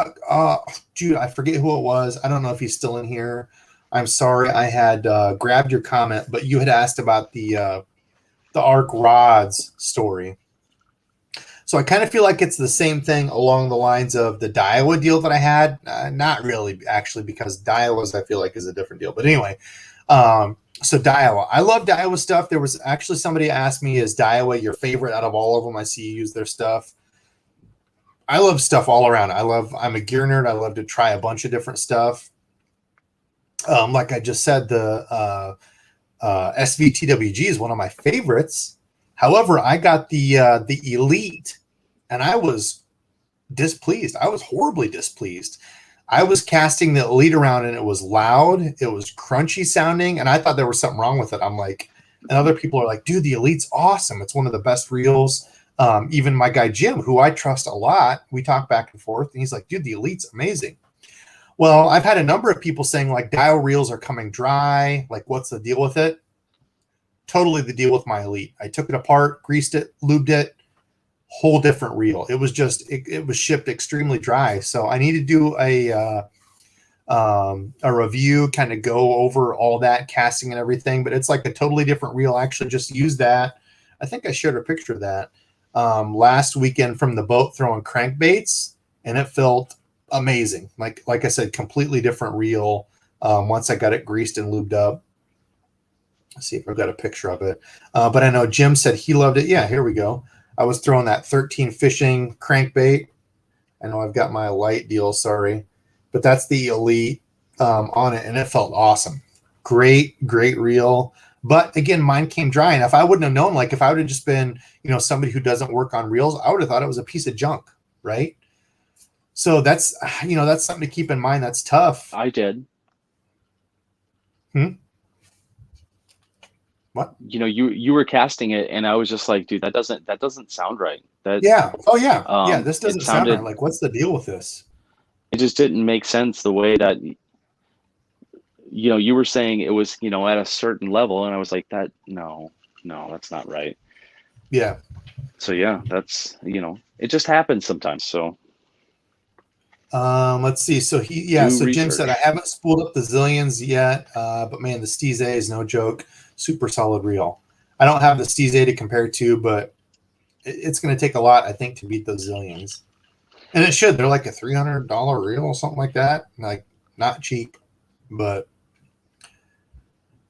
dude, I forget who it was. I don't know if he's still in here. I'm sorry. I had grabbed your comment, but you had asked about the Arc Rods story. So I kind of feel like it's the same thing along the lines of the Daiwa deal that I had. Not really, actually, because Daiwa's, I feel like, is a different deal. But anyway, so Daiwa. I love Daiwa stuff. There was actually somebody asked me, is Daiwa your favorite out of all of them? I see you use their stuff. I love stuff all around. I'm a gear nerd. I love to try a bunch of different stuff. Like I just said, the SVTWG is one of my favorites. However, I got the Elite, and I was displeased. I was horribly displeased. I was casting the Elite around, and it was loud. It was crunchy sounding, and I thought there was something wrong with it. I'm like, and other people are like, dude, the Elite's awesome. It's one of the best reels. Even my guy Jim, who I trust a lot, we talk back and forth, and he's like, dude, the Elite's amazing. Well, I've had a number of people saying like dial reels are coming dry. Like, what's the deal with it? Totally the deal with my Elite. I took it apart, greased it, lubed it, whole different reel. It was just, it was shipped extremely dry. So I need to do a review, kind of go over all that casting and everything, but it's like a totally different reel. I actually just used that. I think I shared a picture of that last weekend from the boat throwing crankbaits, and it felt amazing. Like I said, completely different reel once I got it greased and lubed up. Let's see if I've got a picture of it. But I know Jim said he loved it. Yeah, here we go. I was throwing that 13 fishing crankbait. I know I've got my light deal, sorry. But that's the Elite on it, and it felt awesome. Great reel. But again, mine came dry. And if I wouldn't have known, like if I would have just been, somebody who doesn't work on reels, I would have thought it was a piece of junk, right? So that's, that's something to keep in mind. That's tough. I did. What? You were casting it, and I was just like, dude, that doesn't sound right. Yeah. Oh yeah. Yeah. This doesn't sound right. Like, what's the deal with this? It just didn't make sense the way that, you were saying it was, at a certain level, and I was like, no, that's not right. Yeah. So yeah, that's, it just happens sometimes. So. Let's see. So Jim said, I haven't spooled up the Zillions yet, but man, the Steez A is no joke. Super solid reel. I don't have the Steez A to compare to, but it's going to take a lot, I think, to beat those Zillions. And it should. They're like a $300 reel or something like that. Like, not cheap, but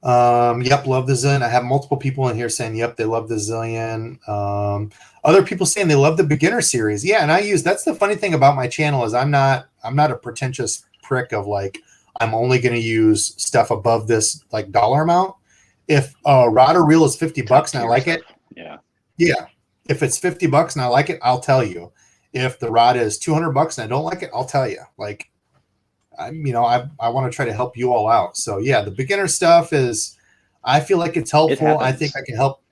yep, love the Zillion. I have multiple people in here saying, yep, they love the Zillion. Other people saying they love the beginner series. Yeah, and that's the funny thing about my channel is I'm not a pretentious prick of like, I'm only going to use stuff above this like dollar amount. If a rod or reel is $50 and I like it, yeah. If it's $50 and I like it, I'll tell you. If the rod is $200 and I don't like it, I'll tell you. Like, I want to try to help you all out. So yeah, the beginner stuff is, I feel like it's helpful. I think I can help.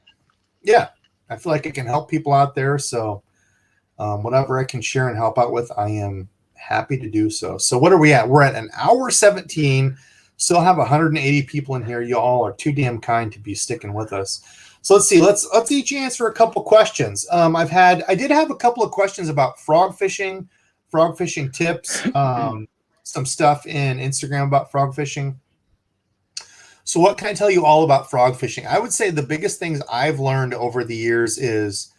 Yeah, I feel like it can help people out there. So whatever I can share and help out with, I am happy to do so. So what are we at? We're at an hour 17. Still have 180 people in here. You all are too damn kind to be sticking with us. So let's see. Let's each answer a couple questions. I did have a couple of questions about frog fishing tips. Some stuff in Instagram about frog fishing. So what can I tell you all about frog fishing? I would say the biggest things I've learned over the years is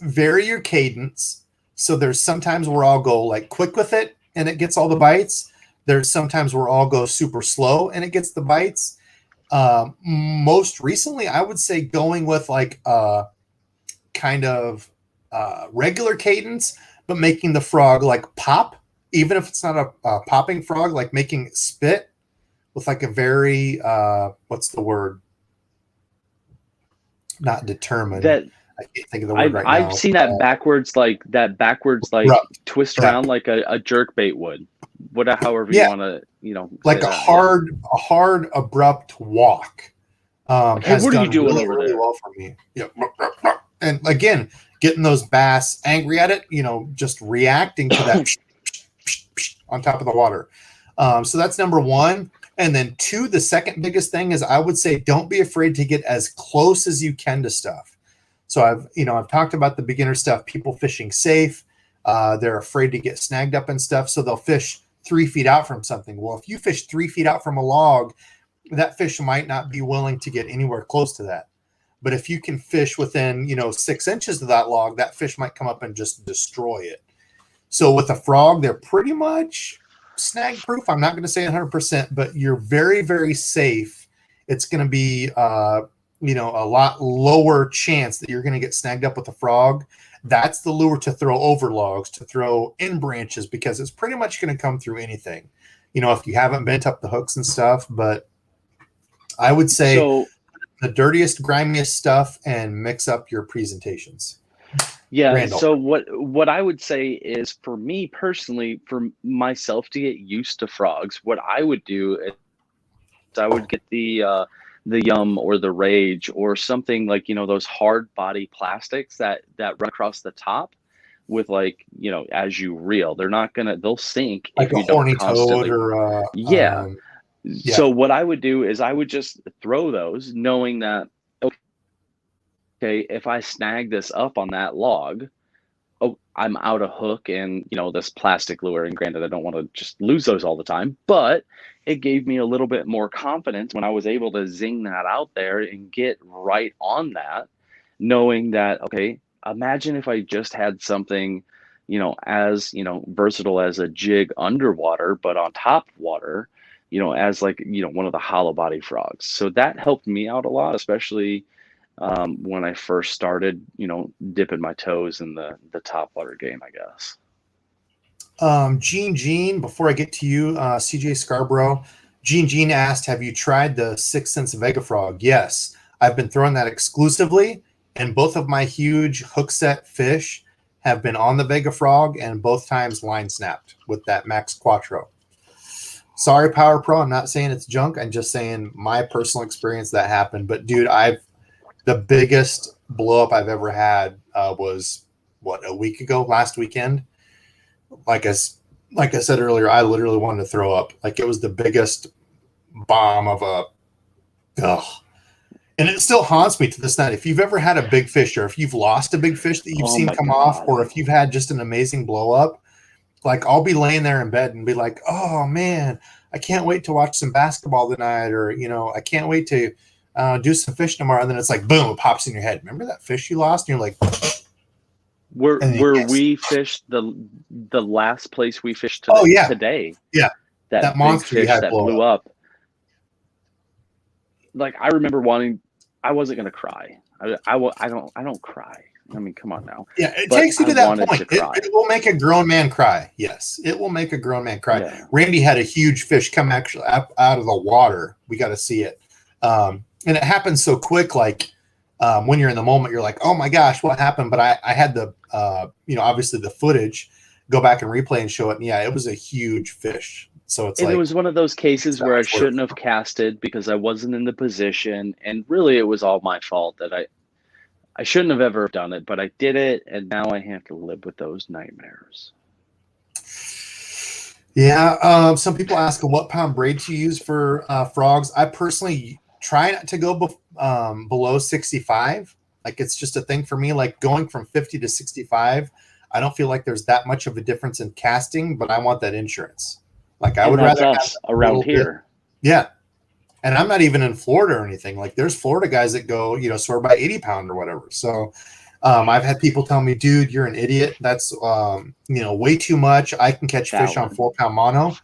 vary your cadence. So there's sometimes where I'll go like quick with it and it gets all the bites. There's sometimes where I'll go super slow and it gets the bites. Most recently, I would say going with like kind of regular cadence, but making the frog like pop, even if it's not a popping frog, like making it spit with like a very, what's the word? Not determined. I can't think of the word right now. I've seen that backwards, like abrupt. Twist around like a jerk bait would. However you want to, like a hard, abrupt walk. Hey, what are you doing over really there? well for me. Yeah. And again, getting those bass angry at it, just reacting to that on top of the water. So that's number one. And then two, the second biggest thing is I would say don't be afraid to get as close as you can to stuff. So I've talked about the beginner stuff, people fishing safe. They're afraid to get snagged up and stuff. So they'll fish 3 feet out from something. Well, if you fish 3 feet out from a log, that fish might not be willing to get anywhere close to that. But if you can fish within, 6 inches of that log, that fish might come up and just destroy it. So with a frog, they're pretty much snag proof. I'm not going to say 100%, but you're very, very safe. It's going to be, a lot lower chance that you're going to get snagged up with a frog. That's the lure to throw over logs, to throw in branches, because it's pretty much going to come through anything, if you haven't bent up the hooks and stuff. But I would say the dirtiest, grimiest stuff and mix up your presentations. Yeah. Randall. So what I would say is, for me personally, for myself to get used to frogs, what I would do is I would get the Yum or the Rage or something like, those hard body plastics that run across the top with, like, as you reel, they'll sink Like if a you don't horny constantly. toad or Yeah. yeah. So what I would do is I would just throw those, knowing that, okay, if I snag this up on that log, oh, I'm out of hook and, this plastic lure. And granted, I don't want to just lose those all the time, but it gave me a little bit more confidence when I was able to zing that out there and get right on that, knowing that, okay, imagine if I just had something, as, versatile as a jig underwater, but on top water, as like, one of the hollow body frogs. So that helped me out a lot, especially when I first started, dipping my toes in the top water game, I guess. Gene, before I get to you, CJ Scarborough, Gene asked, have you tried the 6th Sense Vega Frog? Yes, I've been throwing that exclusively, and both of my huge hook set fish have been on the Vega Frog, and both times line snapped with that Max Quattro. Sorry, Power Pro, I'm not saying it's junk. I'm just saying my personal experience that happened. But dude, the biggest blow up I've ever had was a week ago, last weekend. Like I said earlier, I literally wanted to throw up. Like, it was the biggest bomb of and it still haunts me to this night. If you've ever had a big fish, or if you've lost a big fish that you've seen come off, or if you've had just an amazing blow up, like, I'll be laying there in bed and be like, oh man, I can't wait to watch some basketball tonight, or I can't wait to do some fishing tomorrow. And then it's like, boom, it pops in your head. Remember that fish you lost? And you're like, where we fished the last place we fished today. Yeah. That monster fish you had that blew up. Like, I remember I wasn't going to cry. I don't cry. I mean, come on now. Yeah, it takes you to that point. It will make a grown man cry. Yes, it will make a grown man cry. Yeah. Randy had a huge fish come actually up out of the water. We got to see it. And it happens so quick. Like, when you're in the moment, you're like, oh my gosh, what happened? But I had the, obviously the footage, go back and replay and show it. And yeah, it was a huge fish. So it's it was one of those cases where I shouldn't have casted because I wasn't in the position. And really, it was all my fault that I shouldn't have ever done it, but I did it. And now I have to live with those nightmares. Yeah. Some people ask what pound braid to use for frogs. I personally try not to go below 65. Like, it's just a thing for me. Like, going from 50 to 65, I don't feel like there's that much of a difference in casting, but I want that insurance. Like, I would rather us around here. Yeah. And I'm not even in Florida or anything. Like, there's Florida guys that go, sort by 80 pound or whatever. So I've had people tell me, dude, you're an idiot. That's, way too much. I can catch fish on 4 pound mono.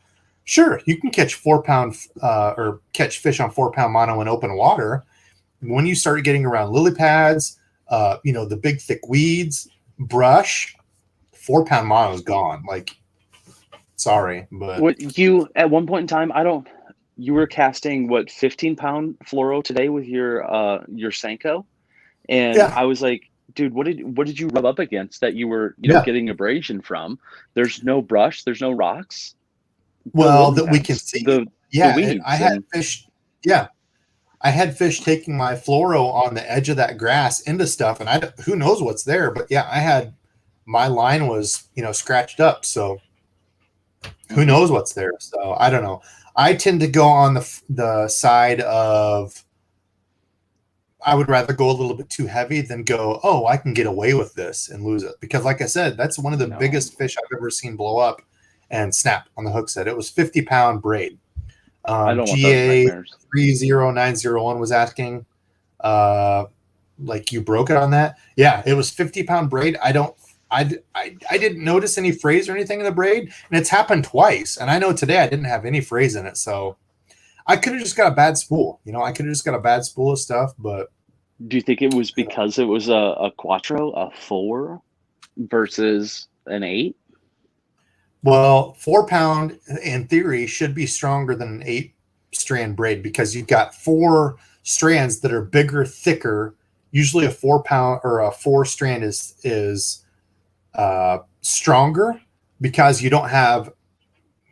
Sure, you can catch 4 pound or catch fish on 4 pound mono in open water. When you start getting around lily pads, the big thick weeds, brush, 4 pound mono is gone. Like, sorry, but you at one point in time, you were casting 15 pound fluoro today with your Senko, and yeah. I was like, dude, what did you rub up against that you were getting abrasion from? There's no brush, there's no rocks. Well, that we can see. The weeds. I had fish. Yeah, I had fish taking my fluoro on the edge of that grass into stuff, and who knows what's there. But yeah, my line was scratched up, so who knows what's there. So I don't know. I tend to go on the side of, I would rather go a little bit too heavy than go, oh, I can get away with this and lose it. Because like I said, that's one of the biggest fish I've ever seen blow up and snap on the hook set. It was 50 pound braid. I don't GA 30901 was asking, like, you broke it on that? Yeah, it was 50 pound braid. I didn't notice any frays or anything in the braid, and it's happened twice. And I know today I didn't have any frays in it, so I could have just got a bad spool. I could have just got a bad spool of stuff. But do you think it was because it was a Quattro, a 4 versus an 8? Well, 4 pound in theory should be stronger than an 8 strand braid because you've got 4 strands that are bigger, thicker. Usually a 4-pound or a 4-strand is stronger because you don't have,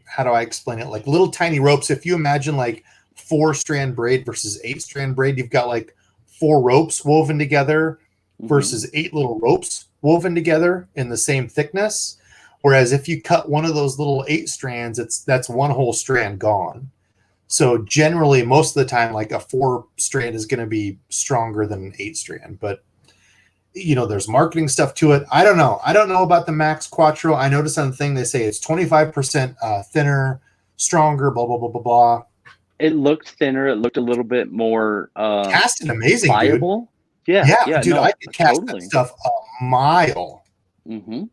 how do I explain it? Like little tiny ropes. If you imagine like 4-strand braid versus 8-strand braid, you've got like 4 ropes woven together versus 8 little ropes woven together in the same thickness. Whereas if you cut one of those little 8 strands, that's one whole strand gone. So generally, most of the time, like a 4-strand is going to be stronger than an 8-strand. But there's marketing stuff to it. I don't know. I don't know about the Max Quattro. I noticed on the thing they say it's 25% thinner, stronger, blah blah blah blah blah. It looked thinner. It looked a little bit more casted amazing, pliable. Dude. Yeah, dude. no, I could cast totally. that stuff a mile. Mm-hmm.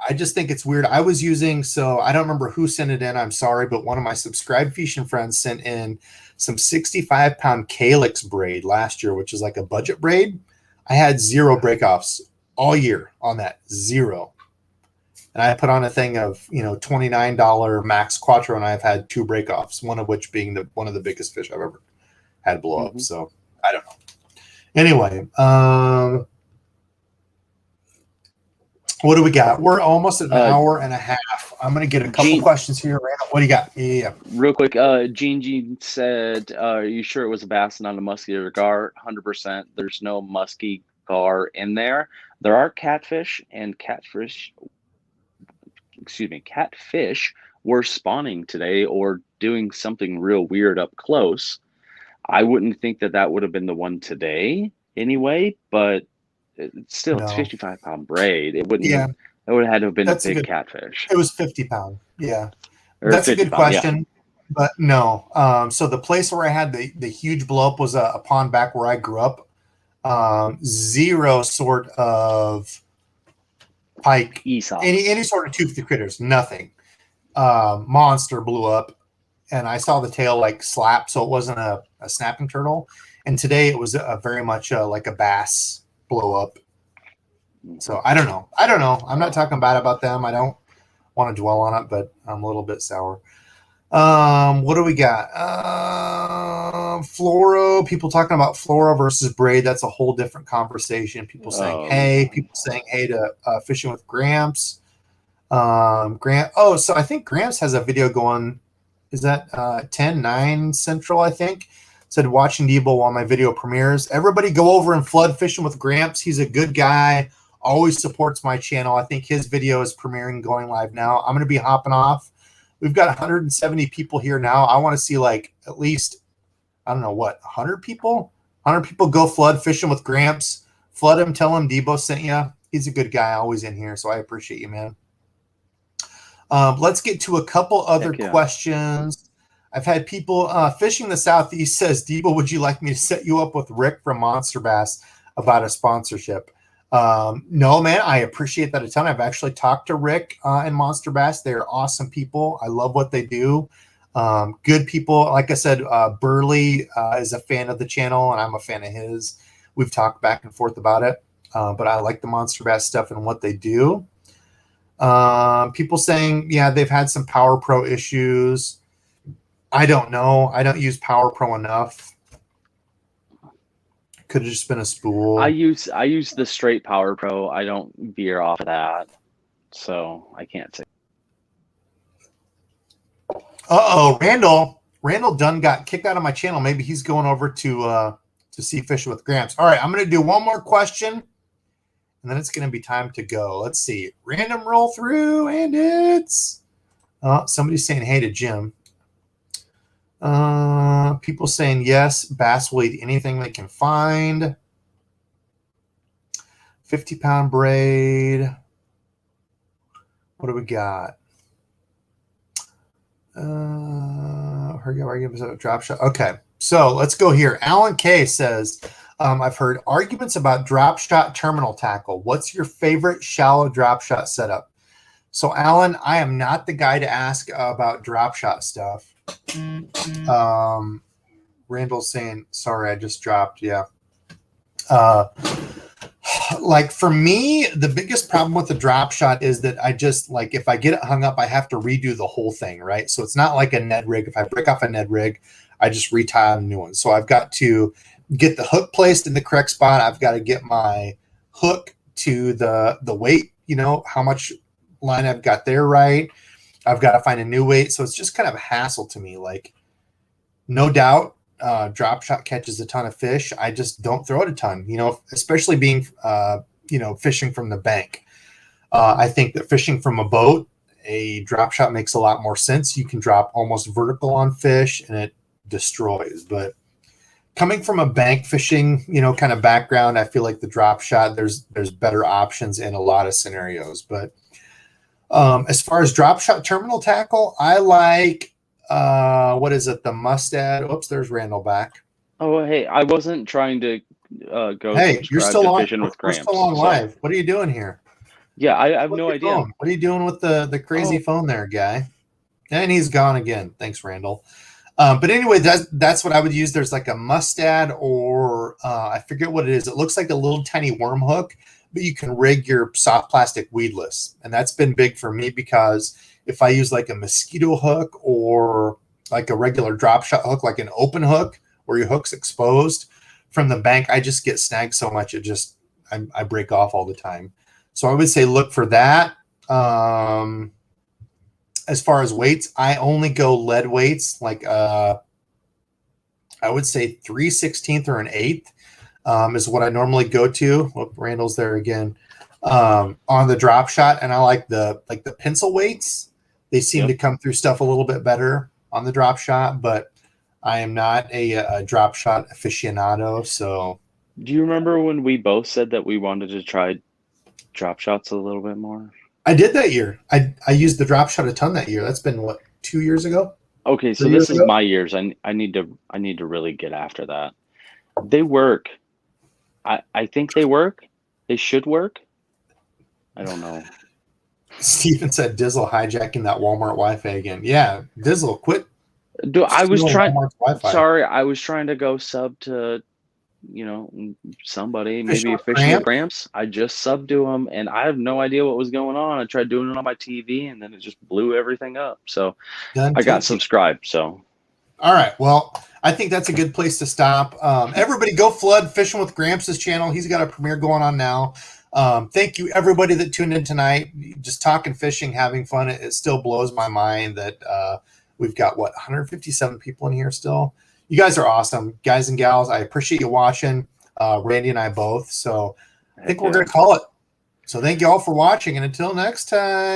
I just think it's weird. I was using, so I don't remember who sent it in. I'm sorry, but one of my subscribed fishing friends sent in some 65-pound Calyx braid last year, which is like a budget braid. I had 0 breakoffs all year on that, 0. And I put on a thing of $29 Max Quattro, and I've had 2 breakoffs, one of which being one of the biggest fish I've ever had blow up. So I don't know. Anyway, what do we got? We're almost at an hour and a half. I'm going to get a couple questions here. Randall, what do you got? Yeah. Real quick, Gene said, are you sure it was a bass, not a musky or gar? 100%. There's no musky gar in there. There are catfish, and catfish were spawning today or doing something real weird up close. I wouldn't think that would have been the one today anyway, but it's still, it's 55-pound braid. It wouldn't. Yeah. It would have had to have been a big catfish. It was 50-pound. Yeah. Or that's a good question. Yeah. But no. So the place where I had the huge blow up was a pond back where I grew up. 0 sort of pike, any sort of toothed critters, nothing. Monster blew up, and I saw the tail like slap, so it wasn't a snapping turtle. And today it was very much like a bass blow up. So I don't know. I'm not talking bad about them. I don't want to dwell on it, but I'm a little bit sour. What do we got? Fluoro. People talking about fluoro versus braid. That's a whole different conversation. People saying hey. People saying hey to fishing with Gramps. Grant. Oh, so I think Gramps has a video going. Is that 10/9 Central? I think. Said watching DEBO while my video premieres. Everybody go over and flood fishing with Gramps. He's a good guy. Always supports my channel. I think his video is premiering, going live now. I'm going to be hopping off. We've got 170 people here now. I want to see like at least, I don't know what, 100 people? 100 people go flood fishing with Gramps. Flood him. Tell him DEBO sent you. He's a good guy. Always in here. So I appreciate you, man. Let's get to a couple other questions. I've had people fishing the Southeast says, DEBO, would you like me to set you up with Rick from Monster Bass about a sponsorship? No, man, I appreciate that a ton. I've actually talked to Rick and Monster Bass. They're awesome people. I love what they do. Good people. Like I said, Burley is a fan of the channel, and I'm a fan of his. We've talked back and forth about it, but I like the Monster Bass stuff and what they do. People saying, yeah, they've had some Power Pro issues. I don't know. I don't use Power Pro enough. Could have just been a spool. I use the straight Power Pro. I don't veer off of that, so I can't say. Randall Dunn got kicked out of my channel. Maybe he's going over to see Fishing with Gramps. All right, I'm going to do one more question, and then it's going to be time to go. Let's see. Random roll through, and it's somebody's saying hey to Jim. People saying yes, bass will eat anything they can find. 50-pound braid. What do we got? Drop shot. Okay, so let's go here. Alan K says, I've heard arguments about drop shot terminal tackle. What's your favorite shallow drop shot setup? So Alan, I am not the guy to ask about drop shot stuff. Randall's saying, sorry, I just dropped. Yeah. Like for me, the biggest problem with the drop shot is that I just like, if I get it hung up, I have to redo the whole thing. Right. So it's not like a Ned rig. If I break off a Ned rig, I just retie on a new one. So I've got to get the hook placed in the correct spot. I've got to get my hook to the weight, you know, how much line I've got there right. I've got to find a new weight. So it's just kind of a hassle to me. Like, no doubt, drop shot catches a ton of fish. I just don't throw it a ton, you know, especially being, you know, fishing from the bank. I think that fishing from a boat, a drop shot makes a lot more sense. You can drop almost vertical on fish and it destroys. But coming from a bank fishing, you know, kind of background, I feel like the drop shot, there's better options in a lot of scenarios. But as far as drop shot terminal tackle, I like, what is it? The Mustad. Oops, there's Randall back. Oh, hey, I wasn't trying to go Hey, you're subscribe still to on. Fishing with We're Gramps. still on So, live. What are you doing here? yeah, I have Look no at idea. phone. What are you doing with the crazy phone there, guy? And he's gone again. Thanks, Randall. But anyway, that's what I would use. There's like a Mustad, or I forget what it is. It looks like a little tiny worm hook, but you can rig your soft plastic weedless. And that's been big for me, because if I use like a mosquito hook or like a regular drop shot hook, like an open hook where your hook's exposed from the bank, I just get snagged so much. I break off all the time. So I would say look for that. As far as weights, I only go lead weights, like I would say 3/16 or an 1/8 is what I normally go to. Oh, Randall's there again. On the drop shot, and I like the pencil weights. They seem to come through stuff a little bit better on the drop shot, but I am not a drop shot aficionado. So, do you remember when we both said that we wanted to try drop shots a little bit more? I did that year. I used the drop shot a ton that year. That's been what, 2 years ago? Okay, so 3 this years is ago? my years. I need to really get after that. They work. I think they work. They should work. I don't know. Stephen said Dizzle hijacking that Walmart Wi-Fi again. Yeah, Dizzle, quit. I was stealing trying. Walmart's Wi-Fi. Sorry, I was trying to go sub to, you know, somebody, Fishing maybe with Fishing with Gramps? Gramps. I just subbed to him, and I have no idea what was going on. I tried doing it on my TV, and then it just blew everything up. So Done I got taking. subscribed. So All right. Well, I think that's a good place to stop. Everybody go flood Fishing with Gramps' channel. He's got a premiere going on now. Thank you, everybody that tuned in tonight. Just talking fishing, having fun. It still blows my mind that we've got, 157 people in here still. You guys are awesome, guys and gals. I appreciate you watching, Randy and I both. So I think we're going to call it. So thank you all for watching, and until next time.